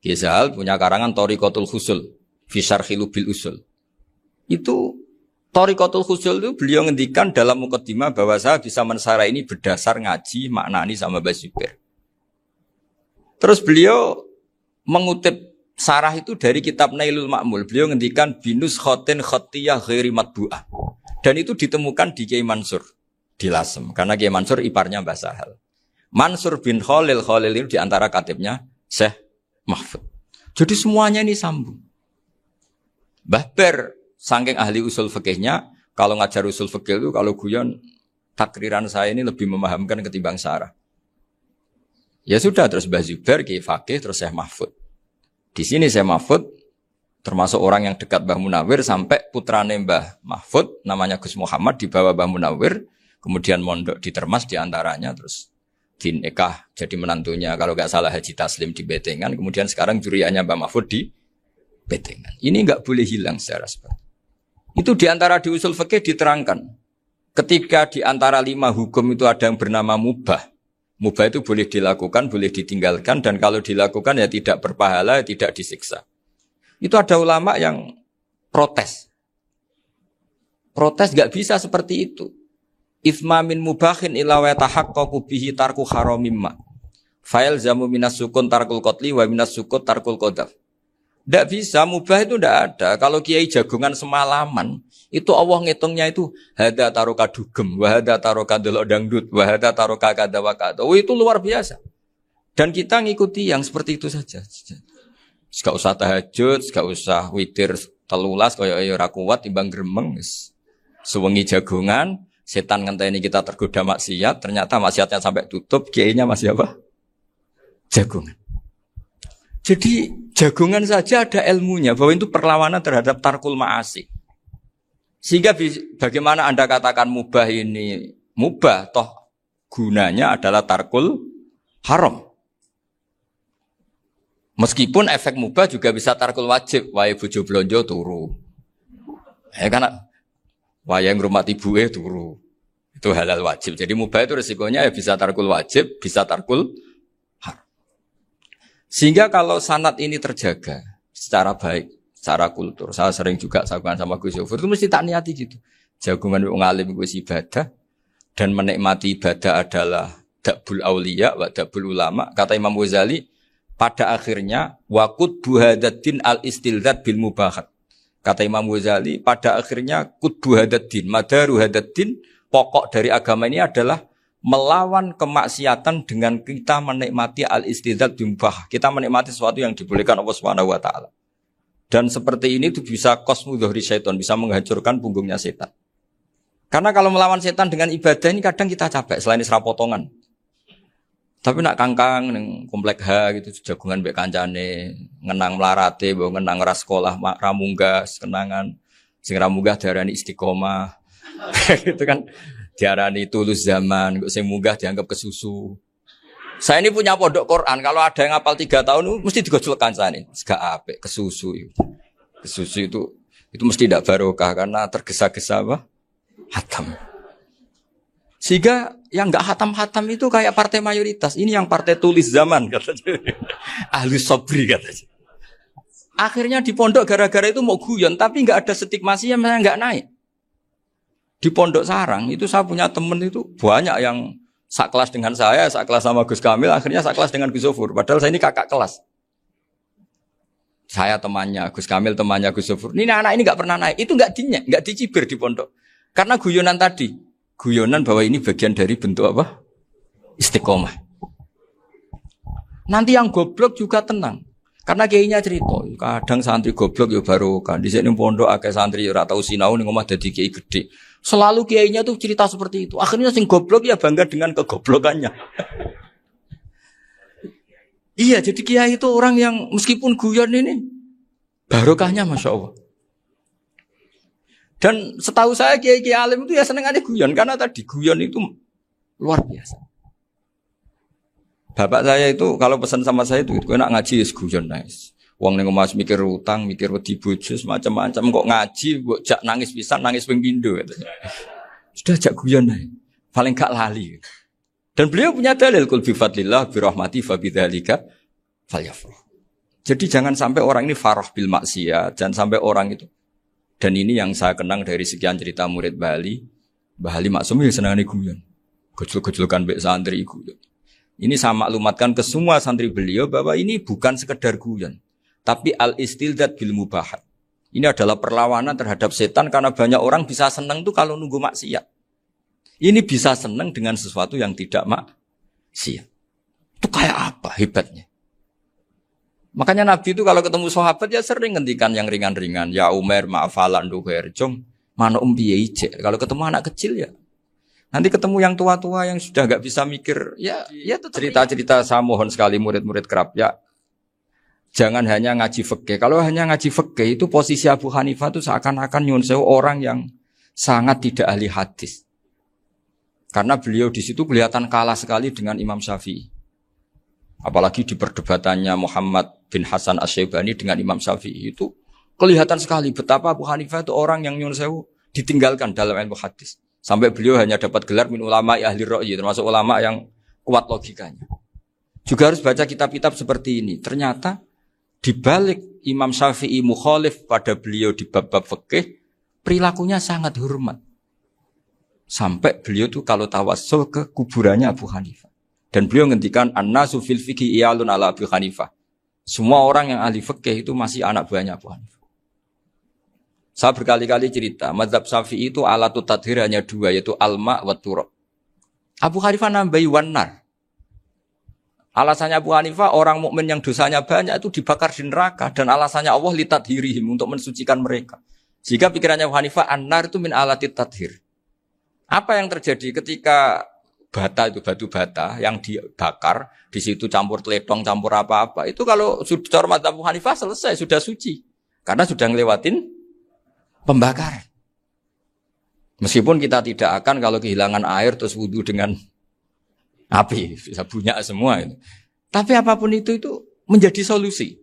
Speaker 1: Kiai Sahal punya karangan Thariqatul Husul, fi Syarhi Lubil Usul. Itu Thariqatul Husul itu beliau ngendikan dalam mukaddimah bahwa saya bisa mensarah ini berdasar ngaji, maknani sama Mbah Zubair. Terus beliau mengutip sarah itu dari kitab Nailul Ma'mul. Beliau ngendikan binus khotin khotiyah ghairi matbu'ah. Dan itu ditemukan di Kiai Mansur di Lasem. Karena Kiai Mansur iparnya Mbah Sahal. Mansur bin Khalil itu diantara katibnya Syekh Mahfud. Jadi semuanya ini sambung. Mbah Ber saking ahli usul fikihnya, kalau ngajar usul fikih itu kalau guyon takriran saya ini lebih memahamkan ketimbang sarah. Ya sudah, terus Mbah Zubair, Kiai Fakih, terus Syekh Mahfud. Di sini Syekh Mahfud termasuk orang yang dekat Mbah Munawir sampai putrane Mbah Mahfud namanya Gus Muhammad dibawa Mbah Munawir, kemudian mondok di Termas diantaranya, terus dinikah jadi menantunya kalau nggak salah Haji Taslim di Betengan, kemudian sekarang juriannya Mbah Mahfud di Betengan. Ini nggak boleh hilang secara seperti itu. Diantara di usul fikih diterangkan ketika diantara 5 hukum itu ada yang bernama mubah. Mubah itu boleh dilakukan, boleh ditinggalkan, dan kalau dilakukan ya tidak berpahala, tidak disiksa. Itu ada ulama yang protes. Protes gak bisa seperti itu. Ifma min mubahin ila wa tahaqqaqu bihi tarku haramimma. Fa'il zamu minas sukun tarkul qatli wa minas sukut tarkul qadaf. Tidak bisa, mubah itu tidak ada. Kalau kiai jagungan semalaman, itu Allah ngitungnya itu hada taroka dugem, wahada taroka delok dangdut, wahada taroka kada wakada. Oh, itu luar biasa. Dan kita ngikuti yang seperti itu saja. Gak usah tahajud, gak usah witir telulas, kaya ora kuat timbang gremeng. Sewengi jagungan, setan ngenteni kita tergoda maksiat, ternyata maksiatnya sampai tutup, kiainya masih apa? Jagungan. Jadi jagungan saja ada ilmunya bahwa itu perlawanan terhadap tarkul ma'asi. Sehingga bagaimana Anda katakan mubah ini mubah, toh gunanya adalah tarkul haram. Meskipun efek mubah juga bisa tarkul wajib, wae bojo blonjo turu. Kan wae ngrumat ibuke turu. Itu halal wajib. Jadi mubah itu resikonya ya bisa tarkul wajib, bisa tarkul haram. Sehingga kalau sanad ini terjaga secara baik, secara kultur, saya sering juga sakuan sama Gus Yofur, itu mesti tak niati gitu. Jagungan wong alim Gus ibadah dan menikmati ibadah adalah dabul auliya wa dabul ulama. Kata Imam Ghazali, pada akhirnya waqud buhadaddin al-istilzat bil mubahat. Kata Imam Ghazali, pada akhirnya qutbu hadaddin, madaru hadaddin, pokok dari agama ini adalah melawan kemaksiatan dengan kita menikmati al-istidzat bimbah. Kita menikmati sesuatu yang dibolehkan Allah Subhanahu wa taala. Dan seperti ini itu bisa qasmu dhuhri syaitan, bisa menghancurkan punggungnya setan. Karena kalau melawan setan dengan ibadah ini kadang kita capek selain isra potongan. Tapi nak kangkang ning komplek H gitu jagungan mbek kancane, ngenang melarate, mbok ngenang ras sekolah ramunggas, kenangan sing ramunggas diarani istiqomah. Gitu kan. Diarani tulus zaman, kok sing munggah dianggap kesusu. Saya ini punya pondok Quran, kalau ada yang hafal 3 tahun mesti digojlok kancane. Gak apik kesusu itu. Kesusu itu mesti tidak barokah karena tergesa-gesa apa? Hatam. Sehingga yang enggak hatam-hatam itu kayak partai mayoritas. Ini yang partai tulis zaman katanya. Ahli sabri katanya. Akhirnya di pondok gara-gara itu mau guyon tapi enggak ada stigmasinya, malah enggak naik. Di Pondok Sarang itu saya punya teman itu banyak yang sekelas dengan saya, sekelas sama Gus Kamil, akhirnya sekelas dengan Gus Sofur. Padahal saya ini kakak kelas. Saya temannya, Gus Kamil temannya Gus Sofur. Ini anak ini nggak pernah naik, itu nggak dinyak, nggak dicibir di pondok. Karena guyonan tadi, guyonan bahwa ini bagian dari bentuk apa? Istiqomah. Nanti yang goblok juga tenang. Karena kiainya cerita, kadang santri goblok ya baru kan. Di sini pondok akeh santri ora tau sinau ning omah dadi kiai gede. Selalu kiainya tuh cerita seperti itu. Akhirnya sing goblok ya bangga dengan kegoblokannya. Iya, jadi kiai itu orang yang meskipun guyon ini barokahnya Masya Allah. Dan setahu saya kiai-kiai alim itu ya senengannya guyon karena tadi guyon itu luar biasa. Bapak saya itu kalau pesan sama saya itu enak ngaji ya guyon nice. Wong ning omah mikir utang, mikir wedi bojo macam-macam kok ngaji kok jak nangis pisan, nangis ping pindho katanya. Sudah jak guyon ae. Paling gak lali. Dan beliau punya dalil kul bi fadlillah bi rahmati fa bidzalika falyafrah. Jadi jangan sampai orang ini farah bil maksiat, jangan sampai orang itu Dan ini yang saya kenang dari sekian cerita murid Bali. Mbah Ali Maksum ya senangane guyon. Gojol-gojolkan mbek santri iku. Ini saya maklumatkan ke semua santri beliau bahwa ini bukan sekedar guyon, tapi al-istildad bil mubahat. Ini adalah perlawanan terhadap setan karena banyak orang bisa senang tuh kalau nunggu maksiat. Ini bisa senang dengan sesuatu yang tidak maksiat. Itu kayak apa hebatnya? Makanya Nabi itu kalau ketemu sahabat ya sering ngendikan yang ringan-ringan. Ya Umar, ma'afalan duher, jom, mana piye ije. Kalau ketemu anak kecil ya. Nanti ketemu yang tua-tua yang sudah enggak bisa mikir, ya cerita-cerita saya mohon sekali murid-murid kerap ya. Jangan hanya ngaji fikih. Kalau hanya ngaji fikih itu posisi Abu Hanifah itu seakan-akan nyun sewu orang yang sangat tidak ahli hadis. Karena beliau di situ kelihatan kalah sekali dengan Imam Syafi'i. Apalagi di perdebatannya Muhammad bin Hasan Asy-Syaibani dengan Imam Syafi'i itu kelihatan sekali betapa Abu Hanifah itu orang yang nyun sewu ditinggalkan dalam ilmu hadis. Sampai beliau hanya dapat gelar min ulama ahli ra'yi, termasuk ulama yang kuat logikanya. Juga harus baca kitab-kitab seperti ini. Ternyata di balik Imam Syafi'i mukhalif pada beliau di bab-bab fikih, perilakunya sangat hormat. Sampai beliau tuh kalau tawassul ke kuburannya Abu Hanifah. Dan beliau ngendikan an-nasu fil fiqhi iyalun ala Abu Hanifah. Semua orang yang ahli fikih itu masih anak buahnya Abu Hanifah. Saya berkali-kali cerita, mazhab Syafi'i itu alatut tadhir hanya dua, yaitu al-ma' wa turab. Abu Hanifah nambahi wanar. Alasannya Abu Hanifah orang mukmin yang dosanya banyak itu dibakar di neraka, dan alasannya Allah litadhirihim untuk mensucikan mereka. Jika pikirannya Abu Hanifah an-nar itu min alatit tadhir. Apa yang terjadi ketika bata itu batu bata yang dibakar, di situ campur teletong, campur apa-apa. Itu kalau sudah mazhab Abu Hanifah selesai, sudah suci. Karena sudah ngelewatin pembakaran. Meskipun kita tidak akan kalau kehilangan air terus wudu dengan api, bisa bunyak semua itu. Tapi apapun itu menjadi solusi.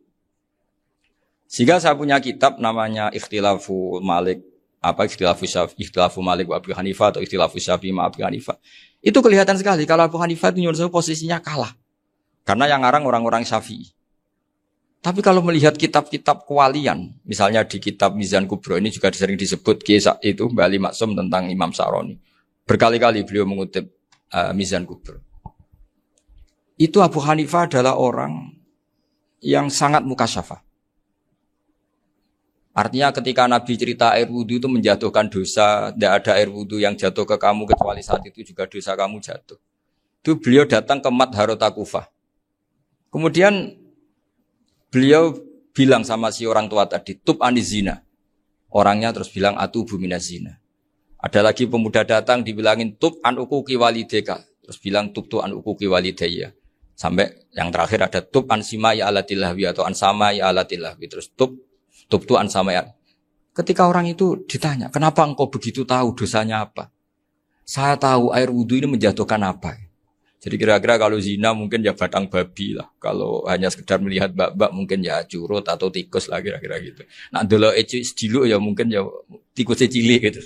Speaker 1: Sehingga saya punya kitab namanya Ikhtilafu Malik, Ikhtilafu Malik wa Abu Hanifah atau Ikhtilafu Syafi'i ma Abu Hanifah. Itu kelihatan sekali kalau Abu Hanifah itu nyuruh posisinya kalah. Karena yang ngarang orang-orang Syafi'i. Tapi kalau melihat kitab-kitab kewalian, misalnya di kitab Mizan Kubro ini juga sering disebut kisah itu Mbah Ali Maksum tentang Imam Saroni. Berkali-kali beliau mengutip Mizan Kubro. Itu Abu Hanifah adalah orang yang sangat mukasyafah. Artinya ketika Nabi cerita air wudu itu menjatuhkan dosa, tidak ada air wudu yang jatuh ke kamu kecuali saat itu juga dosa kamu jatuh. Itu beliau datang ke Madharota Kufah. Kemudian beliau bilang sama si orang tua tadi, tub anizina. Orangnya terus bilang atubu minazina. Ada lagi pemuda datang dibilangin tub an ukuki walideka. Terus bilang tub tu an ukuki walidaya. Sampai yang terakhir ada tub an sima ya alatilahwi atau an sama ya alatilahwi. Terus tub tu an sama ya. Ketika orang itu ditanya, kenapa engkau begitu tahu dosanya apa? Saya tahu air wudu ini menjatuhkan apa. Jadi kira-kira kalau zina mungkin ya batang babi lah. Kalau hanya sekedar melihat bak-bak mungkin ya curut atau tikus lah kira-kira gitu. Nah dulu dulu ya mungkin ya tikus cilik gitu.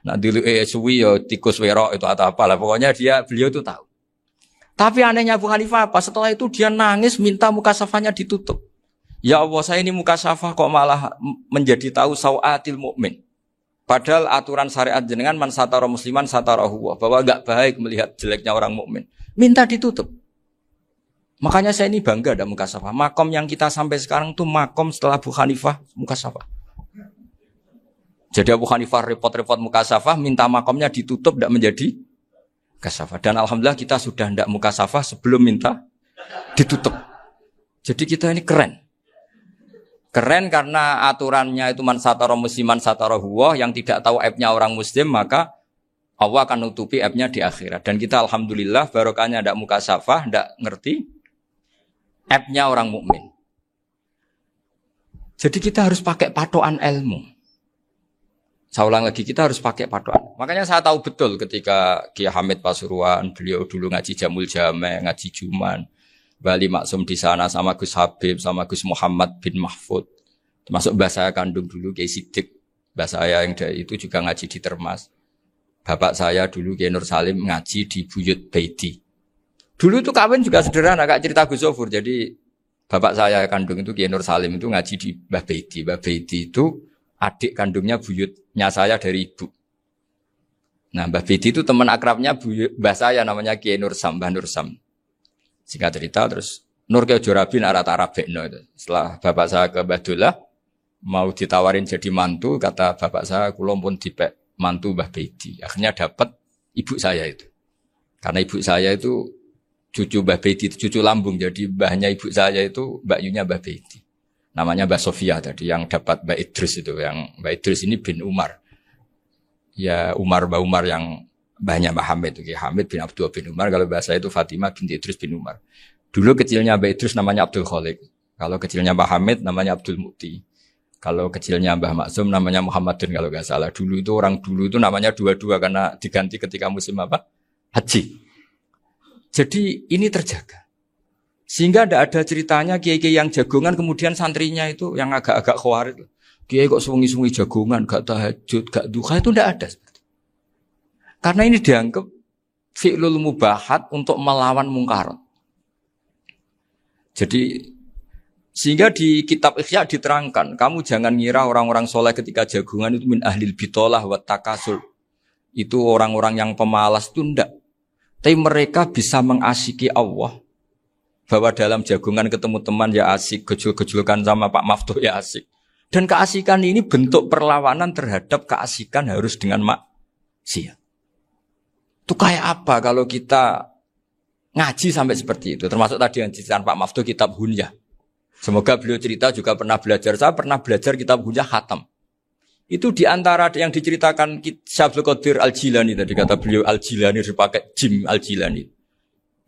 Speaker 1: Nah dulu suwi ya tikus werok itu atau apa lah. Pokoknya beliau itu tahu. Tapi anehnya Abu Hanifah apa? Setelah itu dia nangis minta mukasafahnya ditutup. Ya Allah, saya ini mukasafah kok malah menjadi tahu sawatil mukmin. Padahal aturan syariat jenengan man satara musliman satarahu, bahwa enggak baik melihat jeleknya orang mukmin. Minta ditutup. Makanya saya ini bangga ada mukasafah. Makom yang kita sampai sekarang tuh makom setelah Abu Hanifah mukasafah. Jadi Abu Hanifah repot-repot mukasafah, minta makomnya ditutup tidak menjadi mukasafah. Dan alhamdulillah kita sudah tidak mukasafah sebelum minta ditutup. Jadi kita ini keren. Keren karena aturannya itu man satara musliman satara huwa, yang tidak tahu aibnya orang muslim maka Allah akan nutupi aibnya di akhirat. Dan kita alhamdulillah barokahnya ndak mukasafah, ndak ngerti aibnya orang mukmin. Jadi kita harus pakai patokan ilmu. Saya ulang lagi, kita harus pakai patokan. Makanya saya tahu betul ketika Kiai Hamid Pasuruan, beliau dulu ngaji Jamul Jame, ngaji Juman, Bali Maksum di sana sama Gus Habib, sama Gus Muhammad bin Mahfud. Termasuk mbah saya kandung dulu Kiai Sidik. Mbah saya yang dari itu juga ngaji di Termas. Bapak saya dulu Kiai Nur Salim ngaji di Buyut Baiti. Dulu itu kawin juga sederhana, Kak, cerita Gus Zofur. Jadi bapak saya kandung itu Kiai Nur Salim itu ngaji di Mbah Baiti. Mbah Baiti itu adik kandungnya buyutnya saya dari ibu. Nah, Mbah Bedi itu teman akrabnya mbah saya namanya Kiai Nursam, Mbah Nursam. Singkat cerita terus Nur ke Jorabi arata Arabekno itu. Setelah bapak saya ke Badullah mau ditawarin jadi mantu, kata bapak saya kula pun dipek mantu Mbah Bedi. Akhirnya dapat ibu saya itu. Karena ibu saya itu cucu Mbah Bedi, cucu lambung. Jadi mbahnya ibu saya itu Mbak Yunya Mbah Bedi. Namanya Mbah Sofia tadi yang dapat Mbak Idris itu. Yang Mbak Idris ini bin Umar. Ya Mbah Umar yang mbahnya Mbah Hamid. Hamid bin Abdul bin Umar. Kalau bahasa itu Fatimah binti Idris bin Umar. Dulu kecilnya Mbah Idris namanya Abdul Khalik. Kalau kecilnya Mbah Hamid namanya Abdul Mukti. Kalau kecilnya Mbah Maksum namanya Muhammadun kalau nggak salah. Dulu itu orang dulu itu namanya dua-dua karena diganti ketika musim apa? Haji. Jadi ini terjaga. Sehingga tidak ada ceritanya kiai-kiai yang jagongan kemudian santrinya itu yang agak-agak khawatir. Kiai kok sungi-sungi jagongan, gak tahajud, gak duha, itu tidak ada. Karena ini dianggap fi'lul mubahat untuk melawan mungkarat. Jadi sehingga di kitab Ihya diterangkan, kamu jangan ngira orang-orang soleh ketika jagungan itu min ahlil bitolah wa takasul. Itu orang-orang yang pemalas itu enggak. Tapi mereka bisa mengasyiki Allah. Bahwa dalam jagungan ketemu teman ya asik, gejul-gejulkan sama Pak Maftuh ya asik. Dan keasikan ini bentuk perlawanan terhadap keasikan harus dengan maksiat. Itu kayak apa kalau kita ngaji sampai seperti itu. Termasuk tadi yang diceritakan Pak Maftuh kitab Hunyah. Semoga beliau cerita juga pernah belajar. Saya pernah belajar kitab Hunyah khatam. Itu diantara yang diceritakan Syabdul Qadir Al-Jilani tadi kata beliau Al-Jilani dipakai Jim Al-Jilani.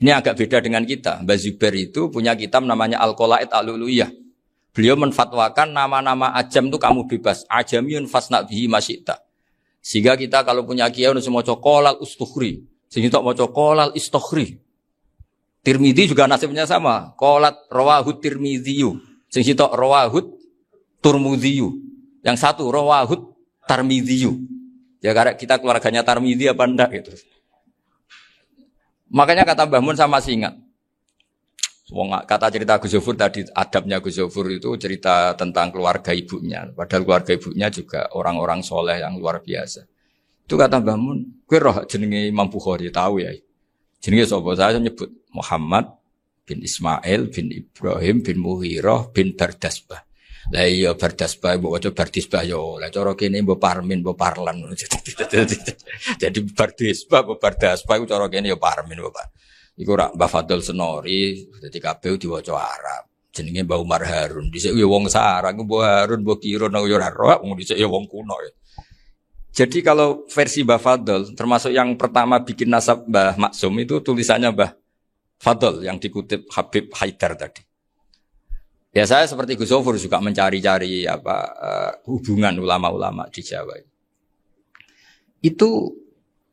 Speaker 1: Ini agak beda dengan kita. Mbah Zubair itu punya kitab namanya Al-Qalaid Al-Uluyah. Beliau menfatwakan nama-nama ajam itu kamu bebas. Ajamiyun fasna bihi masyita. Sehingga kita kalau punya kiai harus mau qolal ustukhri. Sehingga mau qolal istukhri. Tirmidzi juga nasibnya sama. Qolat rawahut Tirmidziyu. Sehingga rawahut Turmudziyu. Yang satu rawahut Tarmidziyu. Ya karena kita keluarganya Tarmidzi apa enggak gitu. Makanya kata Mbah Mun sama masih ingat. Kata cerita Gus Zofur tadi, adabnya Gus Zofur itu cerita tentang keluarga ibunya. Padahal keluarga ibunya juga orang-orang soleh yang luar biasa. Itu kata Mbah Mun, kowe roh jenenge Imam Bukhari tahu ya. Jenenge sapa? Saya nyebut Muhammad bin Ismail bin Ibrahim bin Mughirah bin Bardasbah. Lah iya Bardasbah mbok waca Bardisbah yo. Lah cara kene mbok Parmin mbok Parlan. Jadi Bardisbah mbok Bardasbah iku cara kene yo Parmin mbok. Iku rak Mbah Fadl Senori, dadi kabeh diwaca Arab. Jenenge Mbah Umar Harun. Dhisik yo wong sarang, Mbah Harun, Mbah Kirun yo ora roh, wong dhisik yo wong kuno. Jadi kalau versi Mbah Fadl, termasuk yang pertama bikin nasab Mbah Maksum itu tulisannya Mbah Fadl yang dikutip Habib Haidar tadi. Ya saya seperti Gus Zofur juga mencari-cari hubungan ulama-ulama di Jawa. Itu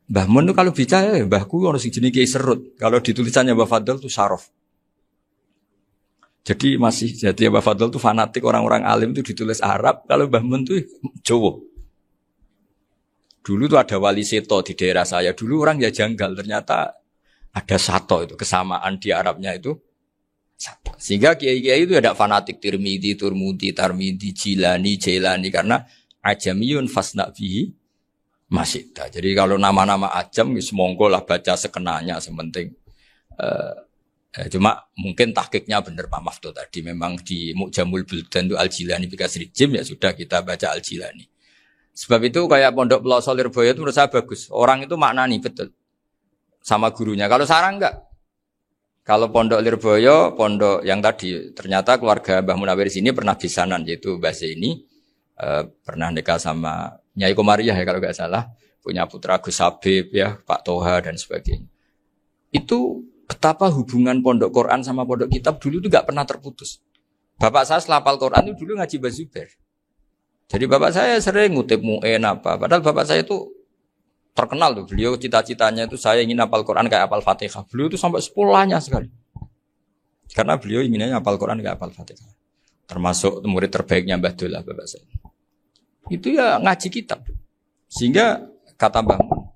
Speaker 1: Mbah Mun itu kalau bicara, mbahku harus jenis Kiai Serut. Kalau ditulisannya Mbah Fadl itu Syaraf. Jadi Mbah Fadl itu fanatik orang-orang alim itu ditulis Arab. Kalau Mbah Mun itu Jawa. Dulu itu ada wali seto di daerah saya. Dulu orang ya janggal. Ternyata ada sato itu. Kesamaan di Arabnya itu sato. Sehingga kiai-kiai itu ada fanatik Tirmidzi, Turmudi, Tarmidi, Jilani, Jailani. Karena ajamiyun fasna bihi masyita. Jadi kalau nama-nama ajam, semonggo lah baca sekenanya. Sementing. Cuma mungkin tahqiqnya benar Pak Maftuh tadi. Memang di Mu'jamul Buldan itu Al-Jilani Bikasri Jim ya sudah kita baca Al-Jilani. Sebab itu kayak Pondok Pelosok Lirboyo itu menurut saya bagus. Orang itu maknani betul sama gurunya. Kalau sarang enggak. Kalau Pondok Lirboyo, pondok yang tadi ternyata keluarga Mbah Munawir sini pernah bisanan yaitu Mbah Zaini pernah nikah sama Nyai Komariah ya kalau enggak salah, punya putra Gus Habib ya, Pak Toha dan sebagainya. Itu betapa hubungan pondok Quran sama pondok kitab dulu itu enggak pernah terputus. Bapak saya selapal Quran itu dulu ngaji Mbah Zubair. Jadi bapak saya sering ngutip mu'en apa. Padahal bapak saya itu terkenal tuh. Beliau cita-citanya itu saya ingin hafal Quran kayak hafal Fatihah. Beliau itu sampai 10-nya sekali. Karena beliau inginnya hafal Quran kayak hafal Fatihah. Termasuk murid terbaiknya Mbah Dullah bapak saya. Itu ya ngaji kitab. Sehingga kata Mbah Mun.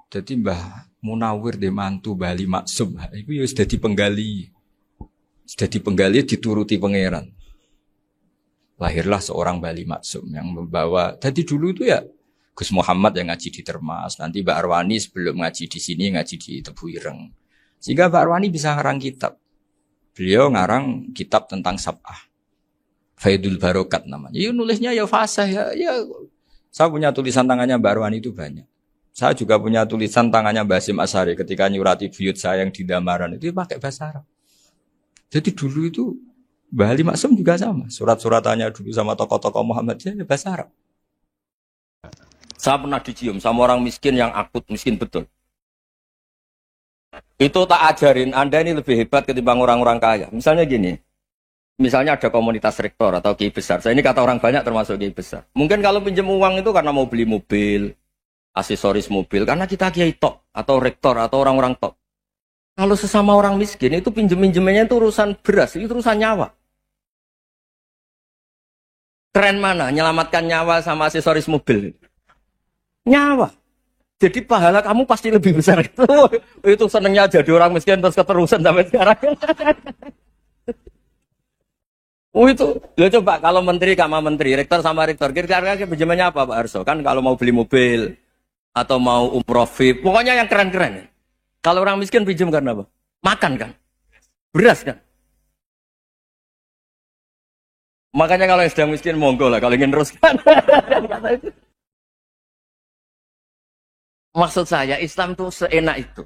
Speaker 1: Jadi Mbah Munawir de mantu Bali Maksum. Itu ya sudah dipenggali. Sudah dipenggali dituruti pangeran. lahirlah seorang Bali Maksum yang membawa. Jadi dulu itu ya Gus Muhammad yang ngaji di Termas, nanti Mbak Arwani sebelum ngaji di sini ngaji di Tebu Ireng. Sehingga Mbak Arwani bisa ngarang kitab. Beliau ngarang kitab tentang Sab'ah. Faidul Barokat namanya. Ya nulisnya ya fasih ya. Saya punya tulisan tangannya Mbak Arwani itu banyak. Saya juga punya tulisan tangannya Mbak Hasyim Asy'ari ketika nyurati buyut saya yang di Damaran itu pakai bahasa Arab. Jadi dulu itu Bali Maksum juga sama. Surat-suratannya dulu sama tokoh-tokoh Muhammadiyah ya bahasa Arab. Saya pernah dicium sama orang miskin yang akut miskin betul. Itu tak ajarin, Anda ini lebih hebat ketimbang orang-orang kaya. Misalnya gini, misalnya ada komunitas rektor atau kiai besar. Saya ini kata orang banyak termasuk kiai besar. Mungkin kalau pinjam uang itu karena mau beli mobil, aksesoris mobil, karena kita kiai tok atau rektor atau orang-orang tok. Kalau sesama orang miskin itu pinjem-pinjemannya itu urusan beras, itu urusan nyawa. Keren mana? Menyelamatkan nyawa sama aksesoris mobil. Nyawa. Jadi pahala kamu pasti lebih besar. Itu senengnya jadi orang miskin terus keterusan sampai sekarang. Itu. Ya coba kalau menteri sama menteri, rektor sama rektor, kira-kira pinjamannya apa Pak Arso? Kan kalau mau beli mobil atau mau umroh VIP, pokoknya yang keren-keren. Kalau orang miskin pinjam karena apa? Makan kan? Beras kan? Makanya kalau yang sedang miskin monggo lah kalau ingin teruskan. Maksud saya Islam tuh seenak itu.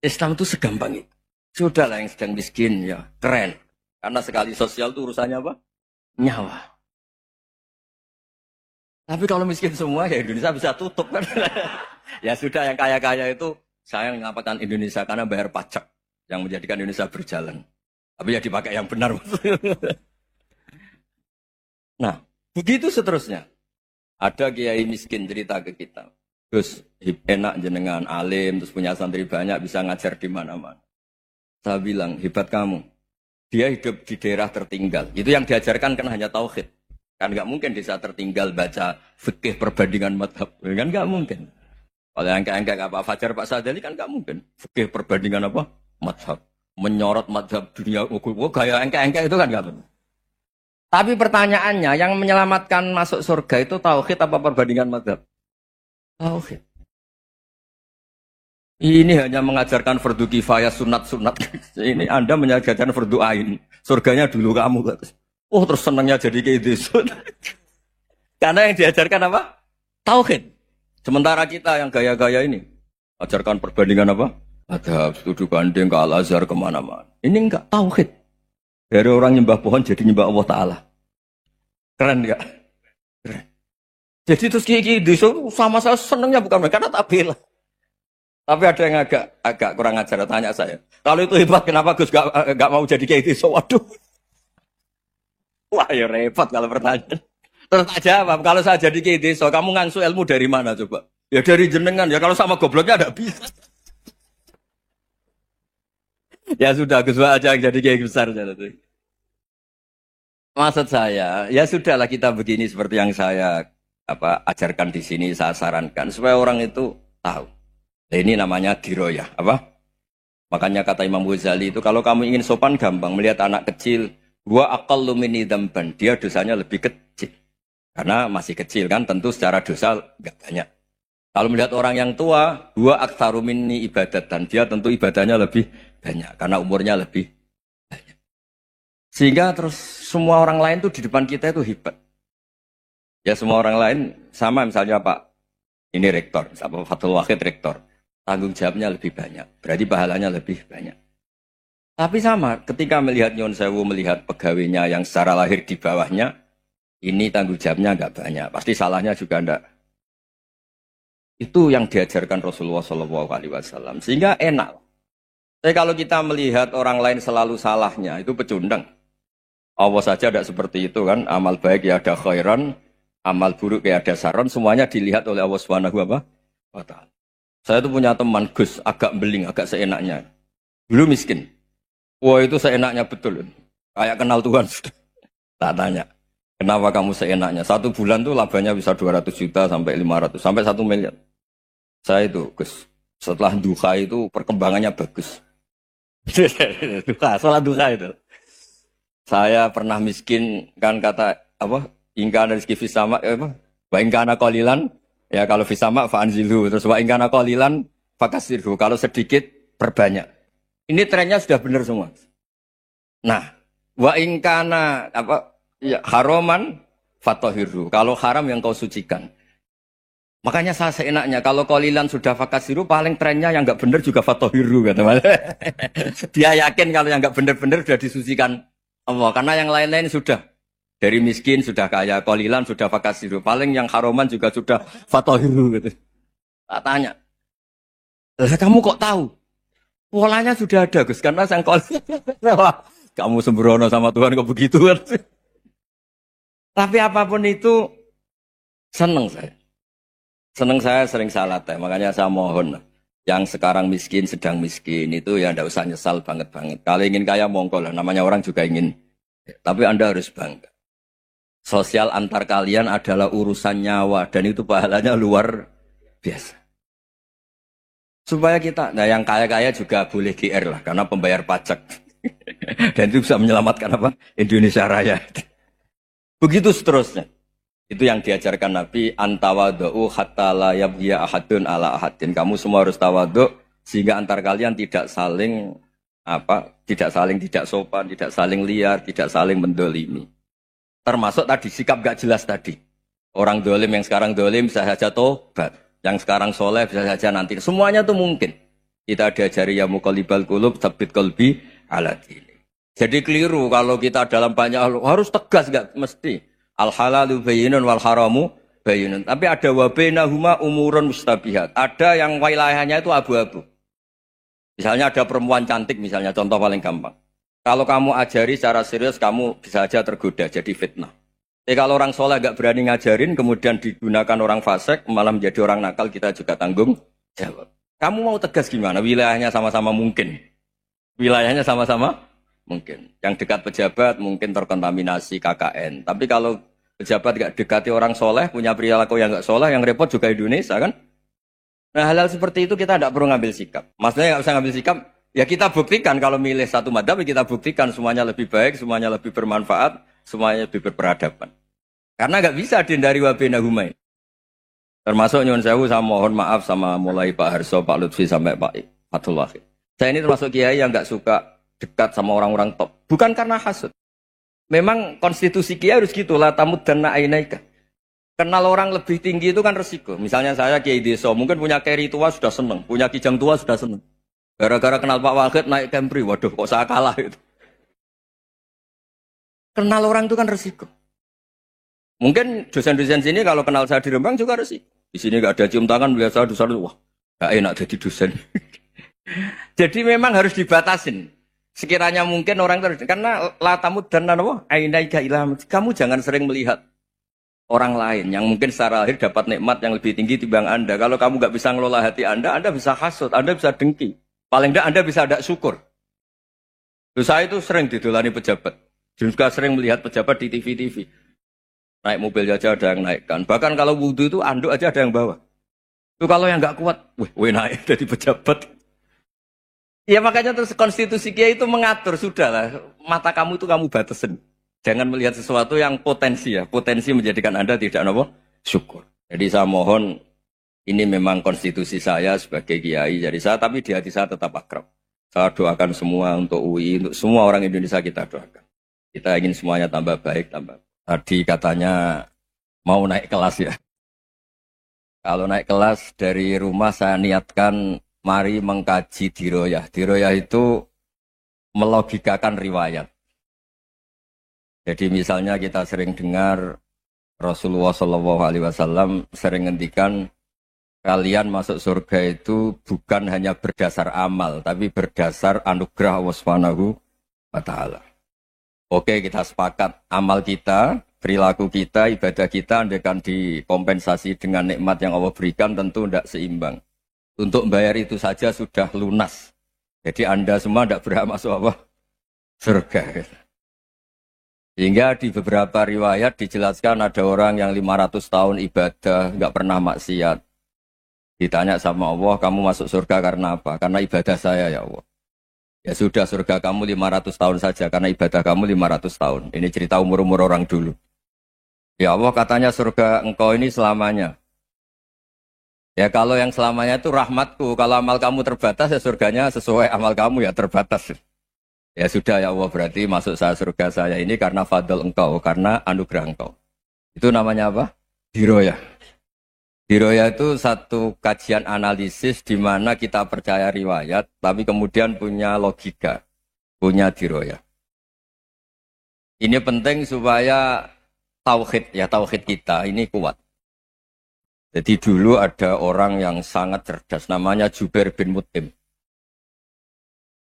Speaker 1: Islam tuh segampang itu. Sudahlah yang sedang miskin ya keren. Karena sekali sosial tuh urusannya apa? Nyawa. Tapi kalau miskin semua ya Indonesia bisa tutup kan. Ya sudah yang kaya-kaya itu saya mengatakan Indonesia karena bayar pajak yang menjadikan Indonesia berjalan. Tapi ya dipakai yang benar. Nah, begitu seterusnya. Ada kiai miskin cerita ke kita. Terus enak jenengan alim, terus punya santri banyak, bisa ngajar di mana-mana. Saya bilang, hebat kamu. Dia hidup di daerah tertinggal. Itu yang diajarkan kan hanya tauhid. Kan nggak mungkin desa tertinggal baca fikih perbandingan madhab. Kan nggak mungkin. Kalau yang kayak Pak Fajar, Pak Sadali kan nggak mungkin. Fikih perbandingan apa? Madhab. Menyorot madhab dunia. Gaya engke-engke itu kan nggak mungkin. Tapi pertanyaannya, yang menyelamatkan masuk surga itu tauhid apa perbandingan madhab? Tauhid. Ini hanya mengajarkan fardu kifayah sunat-sunat. Ini Anda mengajarkan fardu ain. Surganya dulu kamu. Oh terus senangnya jadi kayak gitu. Karena yang diajarkan apa? Tauhid. Sementara kita yang gaya-gaya ini. Ajarkan perbandingan apa? Madhab, studi banding ke Al-Azhar kemana-mana. Ini enggak tauhid. Dari orang nyembah pohon jadi nyembah Allah Ta'ala. Keren enggak? Keren. Jadi terus kiai desa sama saya senangnya bukan karena tak bela. Tapi ada yang agak kurang ajar tanya saya. Kalau itu hebat kenapa Gus gak mau jadi kiai desa? Waduh. Wah ya repot kalau pertanyaan. Terus tak jawab, kalau saya jadi kiai desa, kamu ngangsu ilmu dari mana coba? Ya dari jenengan. Ya kalau sama gobloknya ada bisa. Ya sudah, Gus aja yang jadi kiai besar. Maksud saya, ya sudahlah kita begini seperti yang saya ajarkan di sini, saya sarankan supaya orang itu tahu. Nah, ini namanya diroyah, apa? Makanya kata Imam Ghazali itu kalau kamu ingin sopan gampang melihat anak kecil, gua aqallu minni dzamban, dia dosanya lebih kecil. Karena masih kecil kan, tentu secara dosa enggak banyak. Kalau melihat orang yang tua, gua aktsaru minni ibadatan, dia tentu ibadahnya lebih banyak karena umurnya lebih banyak. Sehingga terus semua orang lain tuh di depan kita itu hebat. Ya semua orang lain sama misalnya Pak ini rektor, Pak Fathul Wahid rektor. Tanggung jawabnya lebih banyak, berarti pahalanya lebih banyak. Tapi sama, ketika melihat Nyon Sewu, melihat pegawainya yang secara lahir di bawahnya, ini tanggung jawabnya enggak banyak, pasti salahnya juga enggak. Itu yang diajarkan Rasulullah SAW, sehingga enak. Tapi kalau kita melihat orang lain selalu salahnya, itu pecundang. Allah saja tidak seperti itu kan, amal baik ya ada khairan, amal buruk ya ada saron, semuanya dilihat oleh Allah Subhanahu wa Ta'ala. Saya tuh punya teman Gus, agak beling, agak seenaknya. Dulu miskin. Wah itu seenaknya betul. Kayak kenal Tuhan sudah. Tak tanya, kenapa kamu seenaknya? 1 bulan tuh labanya bisa 200 juta sampai 500, sampai 1 miliar. Saya itu Gus, setelah duha itu perkembangannya bagus. Duha, sholat duha itu. Saya pernah miskin, kan kata apa? Ingkana rizki fis sama apa? Wa ingkana qalilan ya kalau fis sama fa anzilhu. Terus wa ingkana qalilan fakasirhu. Kalau sedikit perbanyak. Ini trennya sudah benar semua. Nah, wa ingkana apa? Ya, haroman fatohiru. Kalau haram yang kau sucikan. Makanya saya seenaknya kalau qalilan sudah fakasiru paling trennya yang enggak benar juga fatohiru kata Mas. Dia yakin kalau yang enggak benar-benar sudah disucikan Allah karena yang lain-lain sudah dari miskin sudah kaya, qalilan sudah fakasiru. Paling yang haroman juga sudah fatohiru gitu. Tak tanya. Lah kamu kok tahu? Polanya sudah ada Gus karena sang qalilan. Kamu sembrono sama Tuhan kok begitu kan? Tapi apapun itu seneng saya. Seneng saya sering salah teh, makanya saya mohon yang sekarang miskin sedang miskin itu ya ndak usah nyesal banget-banget. Kalau ingin kaya monggo lah, namanya orang juga ingin. Tapi Anda harus bangga. Sosial antar kalian adalah urusan nyawa dan itu pahalanya luar biasa. Supaya kita, nah yang kaya-kaya juga boleh GR lah karena pembayar pajak. Dan itu bisa menyelamatkan apa? Indonesia Raya. Begitu seterusnya. Itu yang diajarkan Nabi antawadhu hatta la yabghiya ahadun ala ahadin. Kamu semua harus tawadhu sehingga antar kalian tidak saling tidak sopan, tidak saling liar, tidak saling mendolimi. Termasuk tadi sikap gak jelas tadi. Orang dolim yang sekarang dolim bisa saja tobat, yang sekarang soleh bisa saja nanti. Semuanya tuh mungkin. Kita diajari ya muqallibal qulub tsabbit qalbi ala dini. Jadi keliru kalau kita dalam banyak harus tegas gak mesti. Al halalu bayyinun wal haramu bayyinun. Tapi ada wa bainahuma umurun mustabihat. Ada yang wilayahnya itu abu-abu. Misalnya ada perempuan cantik misalnya, contoh paling gampang. Kalau kamu ajari secara serius, kamu bisa aja tergoda jadi fitnah. Tapi kalau orang soleh gak berani ngajarin, kemudian digunakan orang fasik, malah menjadi orang nakal, kita juga tanggung jawab. Kamu mau tegas gimana? Wilayahnya sama-sama mungkin. Wilayahnya sama-sama mungkin. Yang dekat pejabat mungkin terkontaminasi KKN. Tapi kalau pejabat gak dekati orang soleh, punya perilaku yang gak soleh, yang repot juga Indonesia kan? Nah hal-hal seperti itu kita tidak perlu ngambil sikap. Maksudnya gak usah ngambil sikap, ya kita buktikan kalau milih satu madhab, kita buktikan semuanya lebih baik, semuanya lebih bermanfaat, semuanya lebih berperadaban. Karena gak bisa dihindari wabena humai. Termasuk nyuwun sewu, saya mohon maaf sama mulai Pak Harso, Pak Lutfi sampai Pak Fathullah. Saya ini termasuk kiai yang gak suka dekat sama orang-orang top. Bukan karena hasud. Memang konstitusi kiai harus gitu, la tamuddanna ainaika. Kenal orang lebih tinggi itu kan resiko. Misalnya saya kiai desa, mungkin punya keri tua sudah seneng, punya kijang tua sudah seneng. Gara-gara kenal Pak Wahid naik Kempri, waduh kok saya kalah itu. Kenal orang itu kan resiko. Mungkin dosen-dosen sini kalau kenal saya di Rembang juga resiko. Di sini gak ada cium tangan, melihat saya dosen, wah gak enak jadi dosen. Jadi memang harus dibatasin. Sekiranya mungkin orang terus karena latamud dan ainaika ilham. Kamu jangan sering melihat orang lain yang mungkin secara lahir dapat nikmat yang lebih tinggi timbang Anda. Kalau kamu nggak bisa ngelola hati Anda bisa hasut, Anda bisa dengki. Paling tidak Anda bisa ada syukur. Terus saya itu sering didolani pejabat. Juga sering melihat pejabat di TV-TV. Naik mobil aja ada yang naikkan. Bahkan kalau wudhu itu anduk aja ada yang bawa. Itu kalau yang nggak kuat, wih naik jadi pejabat. Ya makanya terus konstitusi kiai itu mengatur, sudahlah mata kamu itu kamu batasin. Jangan melihat sesuatu yang potensi ya, potensi menjadikan Anda tidak syukur. Jadi saya mohon, ini memang konstitusi saya sebagai kiai, jadi saya tapi di hati saya tetap akrab. Saya doakan semua untuk UI, untuk semua orang Indonesia kita doakan. Kita ingin semuanya tambah baik, tambah. Tadi katanya mau naik kelas ya. Kalau naik kelas dari rumah saya niatkan mari mengkaji diroyah. Diroyah itu melogikakan riwayat. Jadi misalnya kita sering dengar Rasulullah SAW sering ngendikan kalian masuk surga itu bukan hanya berdasar amal, tapi berdasar anugerah Allah Subhanahu wa Ta'ala. Oke, kita sepakat amal kita, perilaku kita, ibadah kita andaikan dikompensasi dengan nikmat yang Allah berikan tentu tidak seimbang. Untuk membayar itu saja sudah lunas. Jadi Anda semua tidak berhak masuk apa? Surga. Sehingga di beberapa riwayat dijelaskan ada orang yang 500 tahun ibadah, nggak pernah maksiat. Ditanya sama Allah, kamu masuk surga karena apa? Karena ibadah saya ya Allah. Ya sudah surga kamu 500 tahun saja, karena ibadah kamu 500 tahun. Ini cerita umur-umur orang dulu. Ya Allah katanya surga engkau ini selamanya. Ya kalau yang selamanya itu rahmatku. Kalau amal kamu terbatas ya surganya sesuai amal kamu ya terbatas. Ya sudah ya Allah berarti masuk saya surga saya ini karena fadl engkau, karena anugerah engkau. Itu namanya apa? Diroyah. Diroyah itu satu kajian analisis di mana kita percaya riwayat, tapi kemudian punya logika, punya diroyah. Ini penting supaya tauhid kita ini kuat. Jadi dulu ada orang yang sangat cerdas, namanya Jubair bin Mut'im.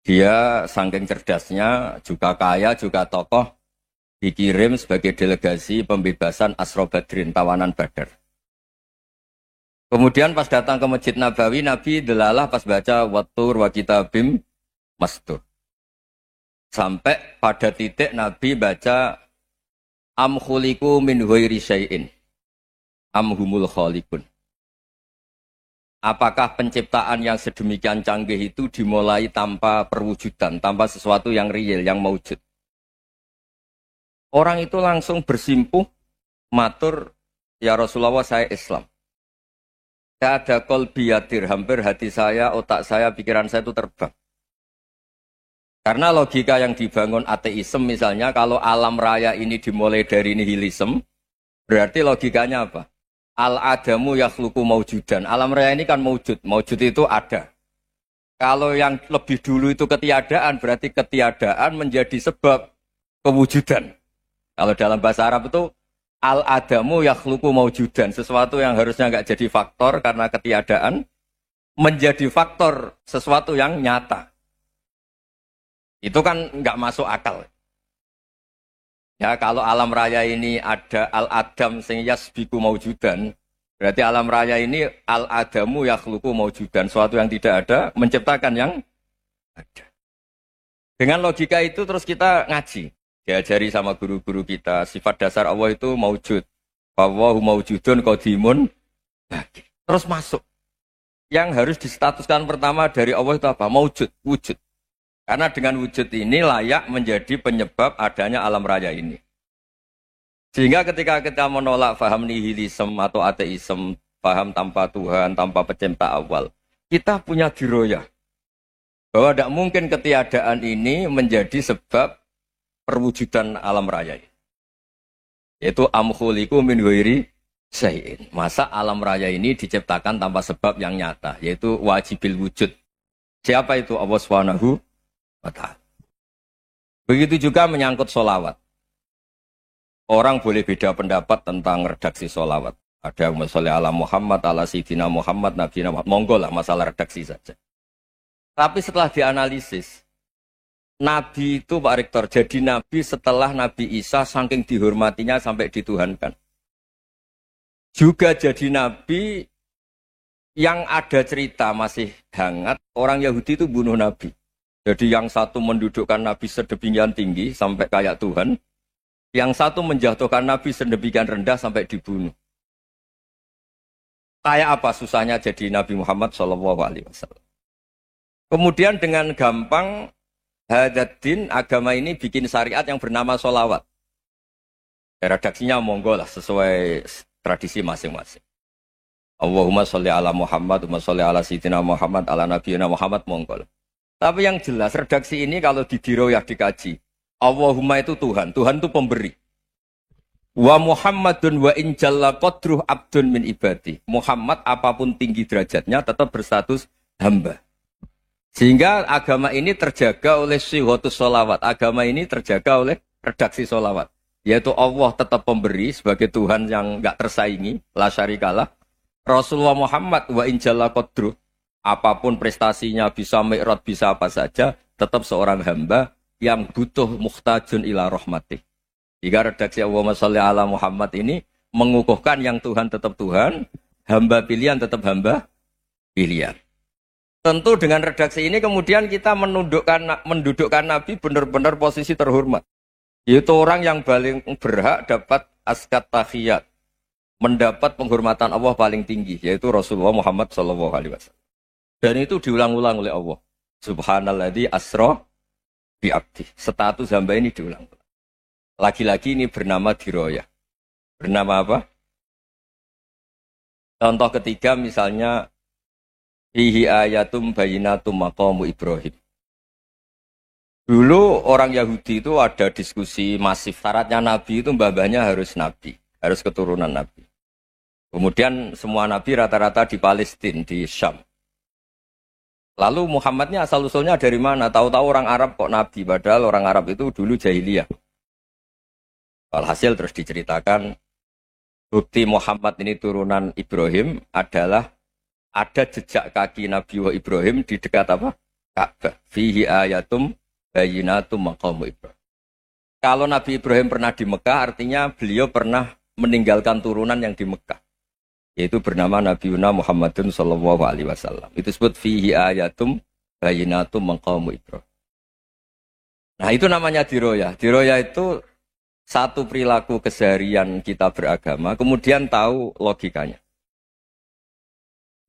Speaker 1: Dia saking cerdasnya, juga kaya, juga tokoh, dikirim sebagai delegasi pembebasan Asra Badrin, tawanan Badar. Kemudian pas datang ke Masjid Nabawi, Nabi delalah pas baca Wattur wa kitabim mastur. Sampai pada titik Nabi baca Am khuliku min ghairi syai'in am humul khaliqun. Apakah penciptaan yang sedemikian canggih itu dimulai tanpa perwujudan, tanpa sesuatu yang real, yang maujud? Orang itu langsung bersimpuh, matur, ya Rasulullah saya Islam. Saya ada kolbi yadir, hampir hati saya, otak saya, pikiran saya itu terbang. Karena logika yang dibangun ateisme misalnya, kalau alam raya ini dimulai dari nihilisme, berarti logikanya apa? Al-adamu yakhluqu maujudan. Alam raya ini kan maujud. Maujud itu ada. Kalau yang lebih dulu itu ketiadaan, berarti ketiadaan menjadi sebab kewujudan. Kalau dalam bahasa Arab itu al-adamu yakhluqu maujudan. Sesuatu yang harusnya nggak jadi faktor karena ketiadaan, menjadi faktor sesuatu yang nyata. Itu kan nggak masuk akal. Ya, kalau alam raya ini ada al-adam sing yasbiku maujudan, berarti alam raya ini al-adamu yakhluqu maujudan, suatu yang tidak ada menciptakan yang ada. Dengan logika itu terus kita ngaji, diajari sama guru-guru kita, sifat dasar Allah itu maujud. Wallahu maujudun qadimun. Terus masuk. Yang harus distatuskan pertama dari Allah itu apa? Maujud, wujud. Karena dengan wujud ini layak menjadi penyebab adanya alam raya ini. Sehingga ketika kita menolak faham nihilisme atau ateisme, faham tanpa Tuhan, tanpa pencipta awal, kita punya diroyah. Bahwa tidak mungkin ketiadaan ini menjadi sebab perwujudan alam raya ini. Yaitu amkhuliku min ghairi syai'in. Masa alam raya ini diciptakan tanpa sebab yang nyata, yaitu wajibil wujud. Siapa itu? Allah Subhanahu wa ta'ala. Begitu juga menyangkut sholawat. Orang boleh beda pendapat tentang redaksi sholawat. Ada yang sholli ala Muhammad, ala Sayyidina Muhammad, Nabi Muhammad. Monggo lah masalah redaksi saja. Tapi setelah dianalisis, Nabi itu Pak Rektor, jadi Nabi setelah Nabi Isa saking dihormatinya sampai dituhankan. Juga jadi Nabi yang ada cerita masih hangat, orang Yahudi itu bunuh Nabi. Jadi yang satu mendudukkan Nabi sedemikian tinggi sampai kayak Tuhan, yang satu menjatuhkan Nabi sedemikian rendah sampai dibunuh. Kayak apa susahnya jadi Nabi Muhammad SAW. Kemudian dengan gampang Hadaddin agama ini bikin syariat yang bernama sholawat. Redaksinya monggo lah sesuai tradisi masing-masing. Allahumma sholli ala Muhammad, Allahumma sholli ala Sayyidina Muhammad, ala Nabiyina Muhammad, monggo lah. Tapi yang jelas redaksi ini kalau didiroyah dikaji, Allahumma itu Tuhan, Tuhan itu pemberi. Wa Muhammadun wa injalla qadruh abdun min ibadi. Muhammad apapun tinggi derajatnya tetap berstatus hamba. Sehingga agama ini terjaga oleh syihotus sholawat. Agama ini terjaga oleh redaksi sholawat. Yaitu Allah tetap pemberi sebagai Tuhan yang enggak tersaingi, la syarikalah. Rasulullah Muhammad wa injalla qadruh. Apapun prestasinya, bisa mi'raj, bisa apa saja, tetap seorang hamba yang butuh muhtajun ila rahmatih. Jika redaksi Allahumma sholli ala Muhammad ini mengukuhkan yang Tuhan tetap Tuhan, hamba pilihan tetap hamba pilihan. Tentu dengan redaksi ini kemudian kita mendudukkan Nabi benar-benar posisi terhormat. Yaitu orang yang paling berhak dapat askat tahiyat, mendapat penghormatan Allah paling tinggi, yaitu Rasulullah Muhammad SAW. Dan itu diulang-ulang oleh Allah. Subhanalladzi asra bi abdi. Status hamba ini diulang-ulang. Lagi-lagi ini bernama diroyah. Bernama apa? Contoh ketiga misalnya fihi ayatum bayinatum maqamu Ibrahim. Dulu orang Yahudi itu ada diskusi masif. Syaratnya Nabi itu mbah-mbahnya harus Nabi. Harus keturunan Nabi. Kemudian semua Nabi rata-rata di Palestina, di Syam. Lalu Muhammadnya asal-usulnya dari mana? Tahu-tahu orang Arab kok Nabi. Padahal orang Arab itu dulu jahiliyah. Alhasil terus diceritakan. Bukti Muhammad ini turunan Ibrahim adalah ada jejak kaki Nabi Ibrahim di dekat apa? Ka'bah. Fihi ayatum bayinatum maqamu Ibrahim. Kalau Nabi Ibrahim pernah di Mekah, artinya beliau pernah meninggalkan turunan yang di Mekah. Yaitu bernama Nabi Muhammadun sallallahu alaihi wasallam. Itu disebut fihi ayatum bayinatum maqamu Ibrahim. Nah itu namanya diroyah. Diroyah itu satu perilaku keseharian kita beragama, kemudian tahu logikanya.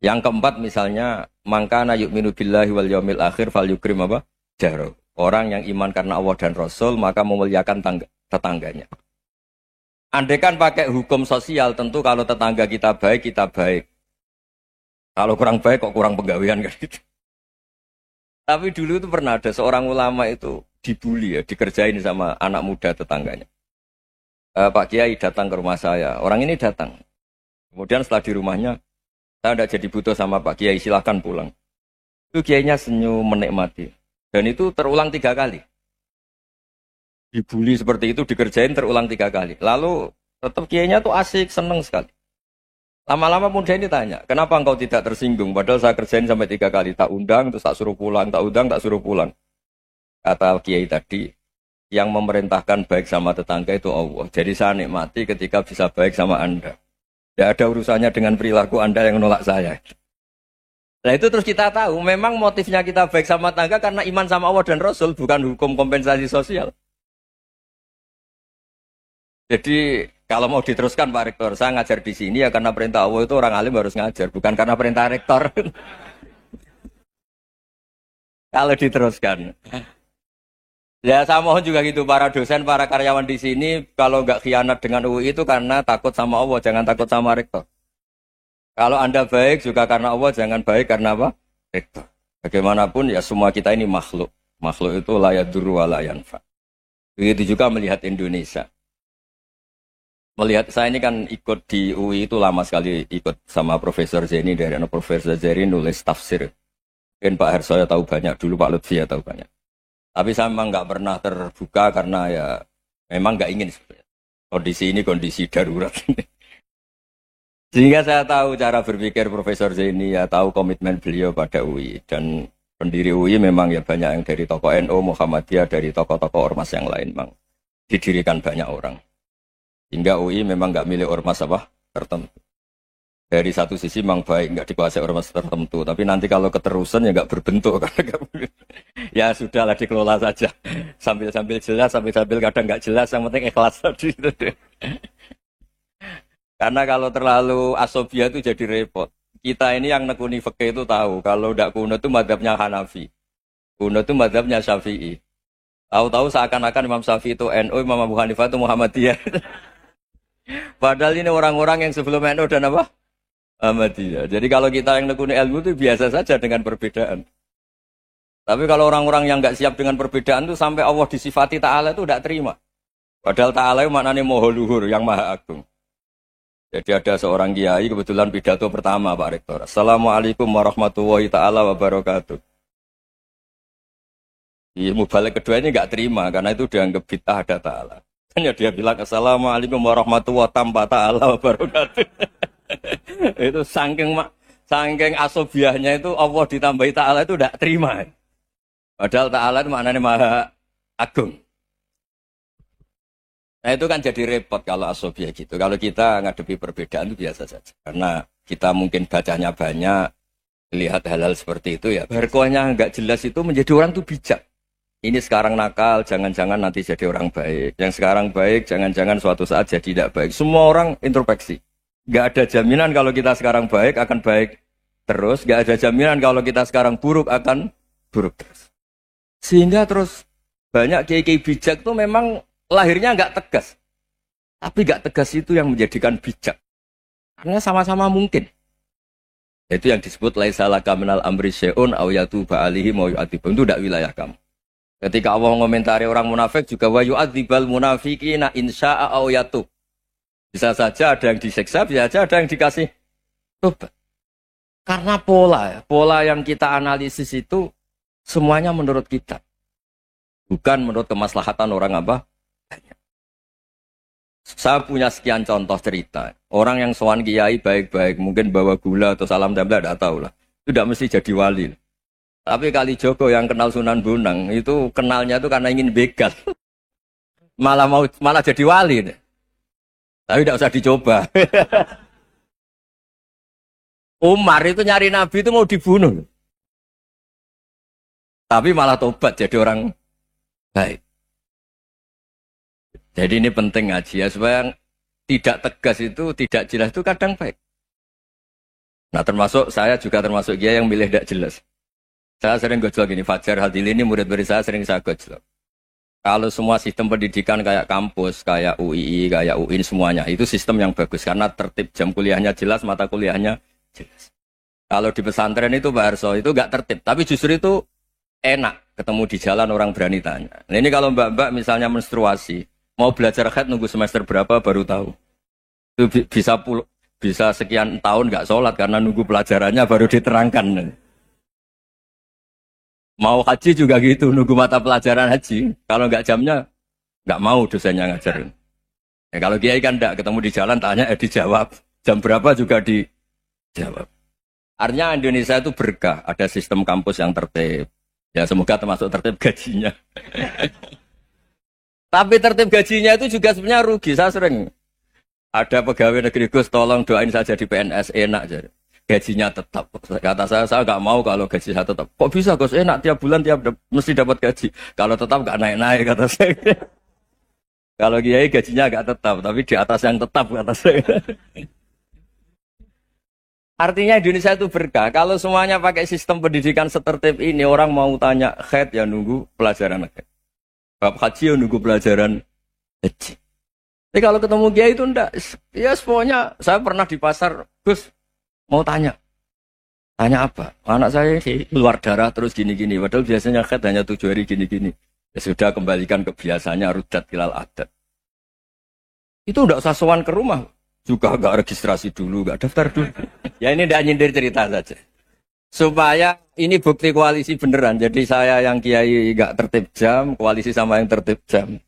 Speaker 1: Yang keempat misalnya, mangkana yu'minu billahi wal yaumil akhir fal yukrim apa? Jaro. Orang yang iman karena Allah dan Rasul, maka memuliakan tetangganya. Andaikan pakai hukum sosial, tentu kalau tetangga kita baik, kita baik. Kalau kurang baik, kok kurang penggawean kan gitu. Tapi dulu itu pernah ada seorang ulama itu dibully ya, dikerjain sama anak muda tetangganya. Pak Kiai datang ke rumah saya. Orang ini datang. Kemudian setelah di rumahnya, saya tidak jadi butuh sama Pak Kiai, silahkan pulang. Itu Kiainya senyum menikmati. Dan itu terulang 3 kali. Dibully seperti itu, dikerjain terulang 3 kali. Lalu tetap Kiainya tuh asik, seneng sekali. Lama-lama muda ini tanya, kenapa engkau tidak tersinggung? Padahal saya kerjain sampai 3 kali. Tak undang, terus tak suruh pulang. Tak undang, tak suruh pulang. Kata Kiai tadi, yang memerintahkan baik sama tetangga itu Allah. Jadi saya nikmati ketika bisa baik sama Anda. Tidak ada urusannya dengan perilaku Anda yang menolak saya. Nah itu terus kita tahu, memang motifnya kita baik sama tetangga karena iman sama Allah dan Rasul, bukan hukum kompensasi sosial. Jadi kalau mau diteruskan Pak Rektor, saya ngajar di sini ya karena perintah Allah itu orang alim harus ngajar, bukan karena perintah Rektor. Kalau diteruskan. Ya saya mohon juga gitu para dosen, para karyawan di sini kalau nggak khianat dengan UI itu karena takut sama Allah, jangan takut sama rektor. Kalau Anda baik juga karena Allah, jangan baik karena apa? Rektor. Bagaimanapun ya semua kita ini makhluk. Makhluk itu la yadurru wa la yanfa. Begitu juga melihat Indonesia. Melihat saya ini kan ikut di UI itu lama sekali ikut sama Profesor Zeni dari Profesor Zeni nulis tafsir. Mungkin Pak Hersoyo tahu banyak, dulu Pak Lutfi ya tahu banyak. Tapi saya memang nggak pernah terbuka karena ya memang nggak ingin sebenarnya. Kondisi ini kondisi darurat. Sehingga saya tahu cara berpikir Profesor Zaini, ya tahu komitmen beliau pada UI. Dan pendiri UI memang ya banyak yang dari tokoh NU, Muhammadiyah, dari tokoh-tokoh ormas yang lain memang didirikan banyak orang. Hingga UI memang nggak milik ormas apa tertentu. Dari satu sisi memang baik, nggak dikuasai ormas tertentu. Tapi nanti kalau keterusan ya nggak berbentuk. Ya sudahlah dikelola saja. Sambil-sambil jelas, sambil-sambil kadang nggak jelas. Yang penting ikhlas tadi. Karena kalau terlalu asobia itu jadi repot. Kita ini yang nekuni fikih itu tahu. Kalau tidak kuno itu madhabnya Hanafi. Kuno itu madhabnya Syafi'i. Tahu-tahu seakan-akan Imam Syafi'i itu NU, Imam Abu Hanifah itu Muhammadiyah. Padahal ini orang-orang yang sebelum NU dan apa? Ahmadiyah. Jadi kalau kita yang nekuni ilmu itu biasa saja dengan perbedaan. Tapi kalau orang-orang yang nggak siap dengan perbedaan itu sampai Allah disifati Ta'ala itu tidak terima. Padahal Ta'ala itu maknanya Maha Luhur, yang Maha Agung. Jadi ada seorang kiai kebetulan pidato pertama Pak Rektor. Assalamualaikum warahmatullahi ta'ala wabarakatuh. Ilmu balik kedua ini nggak terima karena itu dianggap bid'ah ada Ta'ala. Hanya dia bilang Assalamualaikum warahmatullahi ta'ala wabarakatuh. Itu saking asobiahnya itu Allah ditambahi Ta'ala itu tidak terima. Padahal Ta'ala itu maknanya Maha Agung. Nah itu kan jadi repot kalau asobiah gitu. Kalau kita ngadepi perbedaan itu biasa saja. Karena kita mungkin bacanya banyak, lihat hal-hal seperti itu ya. Berkohnya nggak jelas itu menjadi orang tuh bijak. Ini sekarang nakal, jangan-jangan nanti jadi orang baik. Yang sekarang baik, jangan-jangan suatu saat jadi tidak baik. Semua orang introspeksi. Nggak ada jaminan kalau kita sekarang baik akan baik terus. Nggak ada jaminan kalau kita sekarang buruk akan buruk terus. Sehingga terus banyak kiai-kiai bijak tuh memang lahirnya nggak tegas. Tapi gak tegas itu yang menjadikan bijak. Karena sama-sama mungkin. Itu yang disebut laisa laka minal amri syai'un aw yatuba alihi mau yu'adzibum. Itu tidak wilayah kamu. Ketika Allah mengomentari orang munafik juga wa yu'adzibal munafiqina insya'a aw yatub. Bisa saja ada yang disiksa, bisa saja ada yang dikasih tobat. Karena pola yang kita analisis itu semuanya menurut kita. Bukan menurut kemaslahatan orang apa? Banyak. Saya punya sekian contoh cerita. Orang yang sowan kiai baik-baik, mungkin bawa gula atau salam tempel, tidak tahu lah. Itu tidak mesti jadi wali. Tapi Kali Joko yang kenal Sunan Bonang, itu kenalnya itu karena ingin begal. Malah jadi wali. Tapi tidak usah dicoba. Umar itu nyari Nabi itu mau dibunuh. Tapi malah tobat jadi orang baik. Jadi ini penting ngaji ya, supaya tidak tegas itu, tidak jelas itu kadang baik. Nah termasuk saya juga termasuk dia yang milih tidak jelas. Saya sering gojlok gini, Fajar Hadil ini murid-murid saya sering saya gojlok. Kalau semua sistem pendidikan kayak kampus, kayak UII, kayak UIN semuanya, itu sistem yang bagus. Karena tertib jam kuliahnya jelas, mata kuliahnya jelas. Kalau di pesantren itu Pak Arso, itu gak tertib. Tapi justru itu enak ketemu di jalan orang berani tanya. Nah, ini kalau mbak-mbak misalnya menstruasi, mau belajar haid nunggu semester berapa baru tahu. Itu bisa sekian tahun nggak sholat karena nunggu pelajarannya baru diterangkan. Mau haji juga gitu, nunggu mata pelajaran haji. Kalau nggak jamnya, nggak mau dosennya ngajarin. Ya, kalau kiai kan nggak ketemu di jalan tanya, dijawab. Jam berapa juga dijawab. Artinya Indonesia itu berkah, ada sistem kampus yang tertib. Ya semoga termasuk tertib gajinya. Tapi tertib gajinya itu juga sebenarnya rugi. Saya sering ada pegawai negeri Gus, tolong doain saja di PNS enak jadi. Gajinya tetap. Kata saya nggak mau kalau gaji saya tetap. Kok bisa Gus enak tiap bulan mesti dapat gaji. Kalau tetap nggak naik-naik kata saya. Kalau kiai gajinya nggak tetap, tapi di atas yang tetap kata saya. Artinya Indonesia itu berkah. Kalau semuanya pakai sistem pendidikan setertib ini, orang mau tanya haid ya nunggu pelajaran haid. Bab haji ya nunggu pelajaran haji. Tapi kalau ketemu kiai itu enggak. Ya semuanya, saya pernah di pasar, Gus, mau tanya. Tanya apa? Anak saya keluar darah terus gini-gini. Padahal biasanya haid hanya 7 hari gini-gini. Ya sudah kembalikan ke biasanya, rudat hilal adat. Itu enggak usah sowan ke rumah. Juga enggak registrasi dulu, enggak daftar dulu. Ya ini enggak nyindir cerita saja. Supaya ini bukti koalisi beneran. Jadi saya yang kiai enggak tertib jam, koalisi sama yang tertib jam.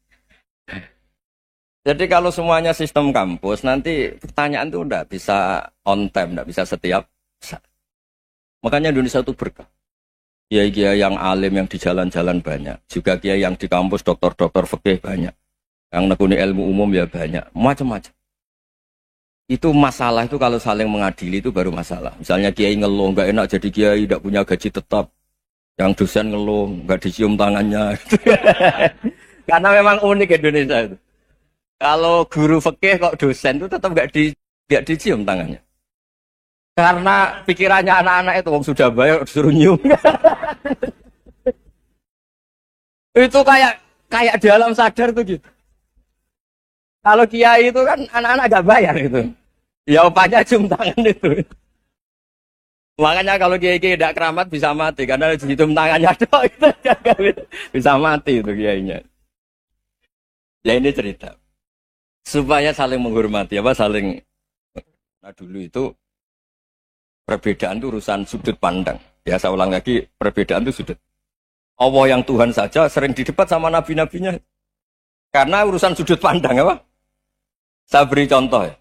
Speaker 1: Jadi kalau semuanya sistem kampus, nanti pertanyaan itu enggak bisa on time, enggak bisa setiap saat. Makanya Indonesia itu berkah. Kiai-kiai yang alim yang di jalan-jalan banyak. Juga kiai yang di kampus, dokter-dokter fikih banyak. Yang nekuni ilmu umum ya banyak. Macam-macam. Itu masalah itu kalau saling mengadili itu baru masalah. Misalnya kiai ngeluh, nggak enak jadi kiai, tidak punya gaji tetap. Yang dosen ngeluh, nggak dicium tangannya. Karena memang unik Indonesia itu. Kalau guru fikih kok dosen itu tetap nggak dicium tangannya. Karena pikirannya anak-anak itu, wong sudah bayar disuruh nyium. Itu kayak di alam sadar tuh gitu. Kalau kiai itu kan anak-anak gak bayar itu. Ya upahnya cium tangan itu. Makanya kalau kiai-kiai tidak keramat bisa mati. Karena cium tangannya doang itu bisa mati itu kiainya. Ya ini cerita. Supaya saling menghormati. Saling. Nah dulu itu perbedaan itu urusan sudut pandang. Ya saya ulang lagi, perbedaan itu sudut. Allah yang Tuhan saja sering didebat sama nabi-nabinya. Karena urusan sudut pandang apa? Saya beri contoh ya.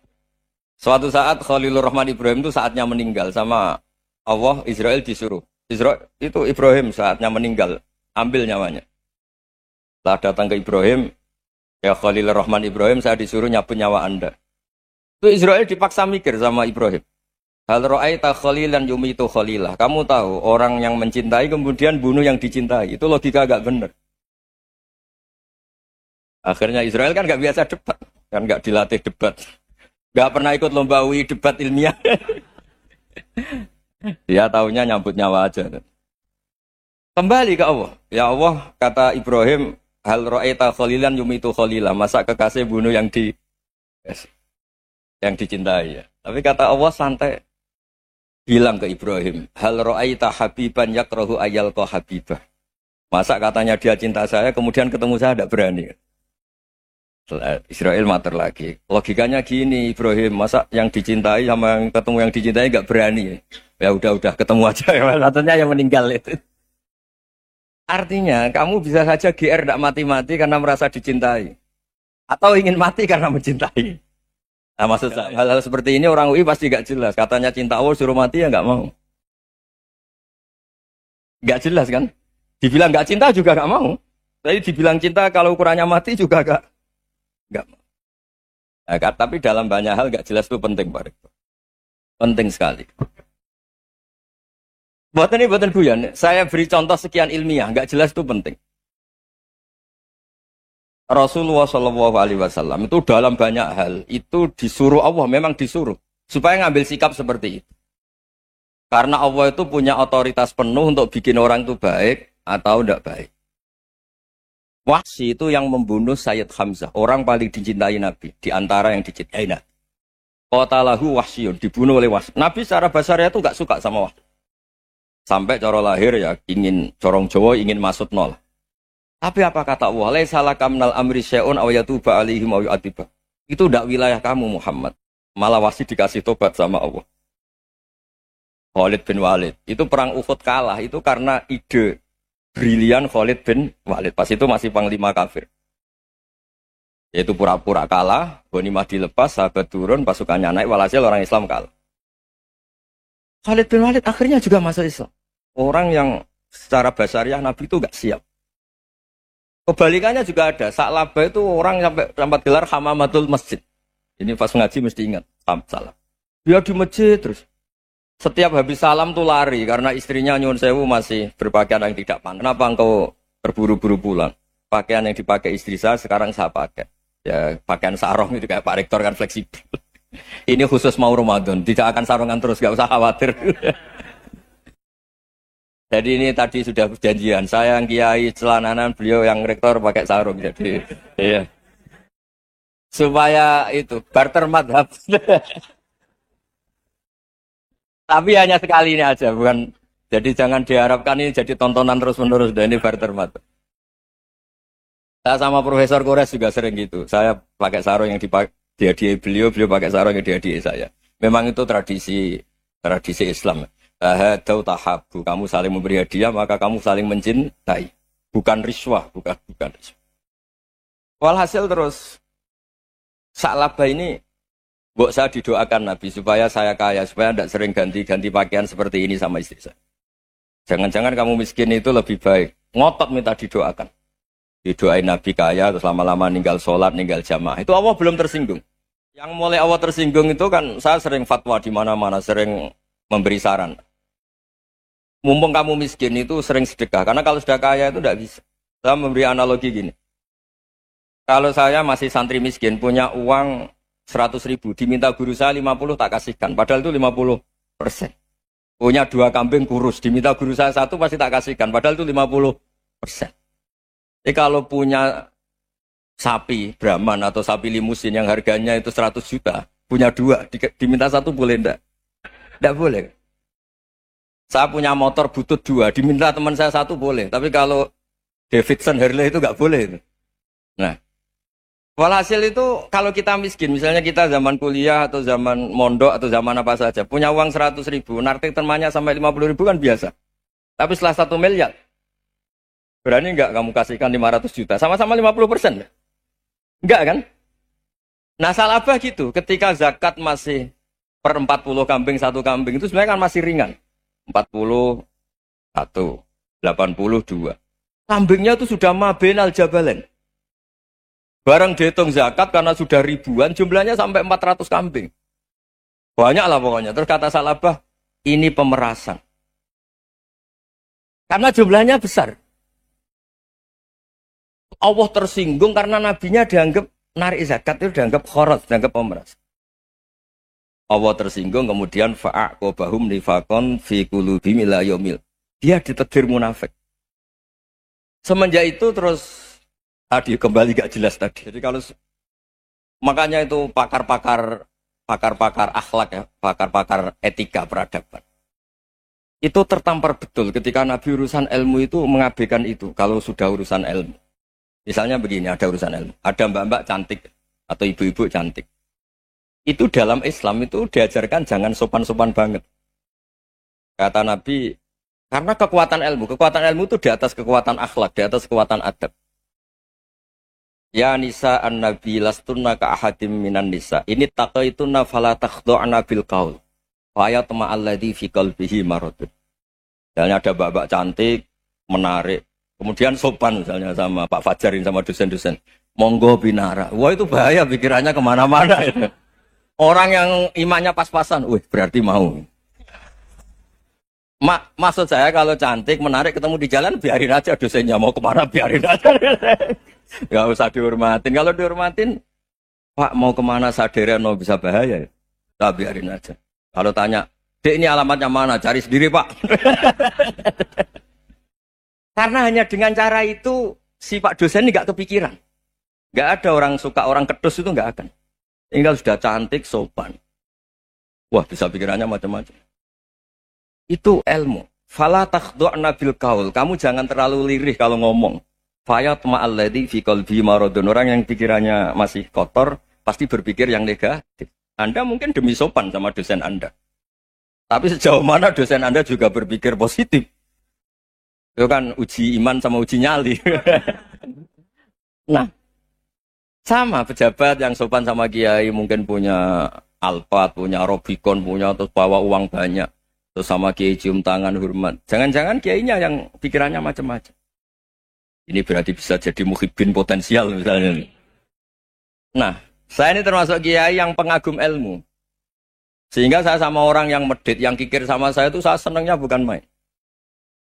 Speaker 1: Suatu saat Khalilur Rahman Ibrahim itu saatnya meninggal sama Allah, Israel disuruh. Israel itu Ibrahim saatnya meninggal, ambil nyawanya. Setelah datang ke Ibrahim, ya Khalilur Rahman Ibrahim, saya disuruh nyabut nyawa Anda. Itu Israel dipaksa mikir sama Ibrahim. Hal ra'aita khalilan yumitu khalilah. Kamu tahu orang yang mencintai kemudian bunuh yang dicintai. Itu logika agak benar. Akhirnya Israel kan gak biasa debat. Kan gak dilatih debat. Gak pernah ikut lomba UI debat ilmiah. Dia taunya nyambut nyawa aja. Kembali ke Allah. Ya Allah, kata Ibrahim, hal ra'aita khalilan yumitu khalilah. Masa kekasih bunuh yang Yes. Yang dicintai ya. Tapi kata Allah santai bilang ke Ibrahim, hal ra'aita habiban yakrahu ayyalqa habibah. Masa katanya dia cinta saya, kemudian ketemu saya tidak berani. Israel mater lagi. Logikanya gini, Ibrahim, masa yang dicintai sama yang ketemu yang dicintai nggak berani? Ya udah ketemu aja. Satunya yang meninggal itu. Artinya kamu bisa saja GR tidak mati-mati karena merasa dicintai, atau ingin mati karena mencintai. Nah, maksud saya hal-hal seperti ini orang UI pasti nggak jelas. Katanya cinta Allah suruh mati ya nggak mau. Nggak jelas kan? Dibilang nggak cinta juga nggak mau. Tapi dibilang cinta kalau ukurannya mati juga nggak mau. Nah, tapi dalam banyak hal nggak jelas itu penting, Pak. Penting sekali. Buatan guyon. Saya beri contoh sekian ilmiah, nggak jelas itu penting. Rasulullah Shallallahu Alaihi Wasallam itu dalam banyak hal itu disuruh Allah, memang disuruh supaya ngambil sikap seperti itu. Karena Allah itu punya otoritas penuh untuk bikin orang itu baik atau tidak baik. Wahsy itu yang membunuh Sayyid Hamzah, orang paling dicintai Nabi di antara yang dicintai Nabi. Qatalahu Wahsyun, dibunuh oleh Wahsy. Nabi secara basarnya itu nggak suka sama Wahsy. Sampai cara lahir ya ingin corong Jawa ingin masuk nol. Tapi apa kata Allah? Laisa laka minal amri syai'un aw yatuba alaihim aw yu'adziba. Itu tidak wilayah kamu Muhammad. Malah Wahsy dikasih tobat sama Allah. Khalid bin Walid. Itu perang Uhud kalah itu karena ide brilian Khalid bin Walid. Pas itu masih panglima kafir. Yaitu pura-pura kalah, ghanimah dilepas, sahabat turun, pasukannya naik, walhasil orang Islam kalah. Khalid bin Walid akhirnya juga masuk Islam. Orang yang secara basariah Nabi itu gak siap. Kebalikannya juga ada. Sa'labah itu orang sampai gelar hamamatul masjid. Ini pas ngaji mesti ingat. Salam. Dia di masjid terus. Setiap habis salam tuh lari. Karena istrinya nyuwun sewu masih berpakaian yang tidak pantas. Kenapa engkau terburu-buru pulang? Pakaian yang dipakai istri saya sekarang saya pakai. Ya pakaian sarung itu kayak Pak Rektor kan fleksibel. Ini khusus mau Ramadan. Tidak akan sarungan terus. Gak usah khawatir. Jadi ini tadi sudah perjanjian. Saya yang kiai celananan, beliau yang rektor pakai sarung. Jadi, iya. Supaya itu barter madhab. Tapi hanya sekali ini aja, bukan. Jadi jangan diharapkan ini jadi tontonan terus-menerus. Dan ini barter madhab. Saya sama Profesor Kores juga sering gitu. Saya pakai sarung yang dihadiahi beliau pakai sarung yang dihadiahi saya. Memang itu tradisi Islam. Hadau tahabu, kamu saling memberi hadiah maka kamu saling mencintai, bukan riswah, bukan riswah. Walhasil terus Sa'labah ini mbok saya didoakan Nabi supaya saya kaya, supaya tidak sering ganti pakaian seperti ini sama istri saya. Jangan-jangan kamu miskin itu lebih baik. Ngotot minta didoakan. Didoain Nabi kaya terus lama-lama ninggal sholat, ninggal jamaah. Itu Allah belum tersinggung. Yang mulai Allah tersinggung itu kan saya sering fatwa di mana-mana, sering memberi saran. Mumpung kamu miskin itu sering sedekah. Karena kalau sudah kaya itu tidak bisa. Saya memberi analogi gini. Kalau saya masih santri miskin, punya uang 100.000. Diminta guru saya 50 tak kasihkan. Padahal itu 50%. Punya 2 kambing kurus. Diminta guru saya 1 pasti tak kasihkan. Padahal itu 50%. Jadi kalau punya sapi Brahman atau sapi limusin yang harganya itu 100 juta. Punya 2. Diminta 1 boleh enggak? Tidak boleh. Saya punya motor butut 2, diminta teman saya 1 boleh. Tapi kalau Davidson Harley itu nggak boleh. Nah, walhasil itu kalau kita miskin, misalnya kita zaman kuliah atau zaman mondok atau zaman apa saja, punya uang 100.000, nartik temannya sampai 50.000 kan biasa. Tapi setelah 1 miliar, berani nggak kamu kasihkan 500 juta? Sama-sama 50%. Enggak kan? Nah, Sa'labah gitu, ketika zakat masih per 40 kambing 1 kambing itu sebenarnya kan masih ringan. 41, 82. Kambingnya itu sudah mabenal jabalen. Barang dihitung zakat karena sudah ribuan, jumlahnya sampai 400 kambing. Banyak lah pokoknya. Terus kata Sa'labah, ini pemerasan. Karena jumlahnya besar. Allah tersinggung karena nabinya dianggap narik zakat itu dianggap khorot, dianggap pemeras. Allah tersinggung kemudian fa'aqobahum nifakon fi qulubihim ila yaumil. Dia ditegur munafik. Semenjak itu terus tadi kembali gak jelas tadi. Jadi kalau Makanya itu pakar-pakar akhlak ya, pakar-pakar etika peradaban. Itu tertampar betul ketika Nabi urusan ilmu itu mengabaikan itu. Kalau sudah urusan ilmu. Misalnya begini, ada urusan ilmu. Ada mbak-mbak cantik atau ibu-ibu cantik. Itu dalam Islam itu diajarkan jangan sopan-sopan banget. Kata Nabi, karena kekuatan ilmu itu di atas kekuatan akhlak, di atas kekuatan adab. Ya nisa an-nabi lastunna ka ahadim minan nisa. Ini taqaitunna fala takhdu'na bil qaul. Wa yatma alladhi fi qalbihi maradun. Misalnya ada mbak-mbak cantik, menarik, kemudian sopan misalnya sama Pak Fajarin sama dosen-dosen. Monggo binara. Wah itu bahaya pikirannya kemana-mana. Orang yang imannya pas-pasan, wih berarti mau. Maksud saya kalau cantik, menarik ketemu di jalan biarin aja dosennya mau kemana biarin aja. Gak usah dihormatin. Kalau dihormatin, Pak mau kemana sadarian mau bisa bahaya. Tak biarin aja. Kalau tanya, Dek ini alamatnya mana? Cari sendiri Pak. Karena hanya dengan cara itu si Pak dosen ini gak kepikiran. Gak ada orang suka orang kedus itu gak akan. Tinggal sudah cantik, sopan. Wah bisa pikirannya macam-macam. Itu ilmu. Fala takhdu'na bil qaul. Kamu jangan terlalu lirih kalau ngomong. Fayatma alladzi fi qalbi maradun. Orang yang pikirannya masih kotor pasti berpikir yang negatif. Anda mungkin demi sopan sama dosen Anda. Tapi sejauh mana dosen Anda juga berpikir positif. Itu kan uji iman sama uji nyali. Nah, sama pejabat yang sopan sama kiai mungkin punya Alphard, punya Robicon, punya terus bawa uang banyak. Terus sama kiai cium tangan hormat. Jangan-jangan kiainya yang pikirannya macam-macam. Ini berarti bisa jadi muhibbin potensial misalnya. Nah, saya ini termasuk kiai yang pengagum ilmu. Sehingga saya sama orang yang medit, yang kikir sama saya itu saya senangnya bukan main.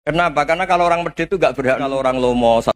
Speaker 1: Kenapa? Karena kalau orang medit itu gak berhak. Kalau orang lomo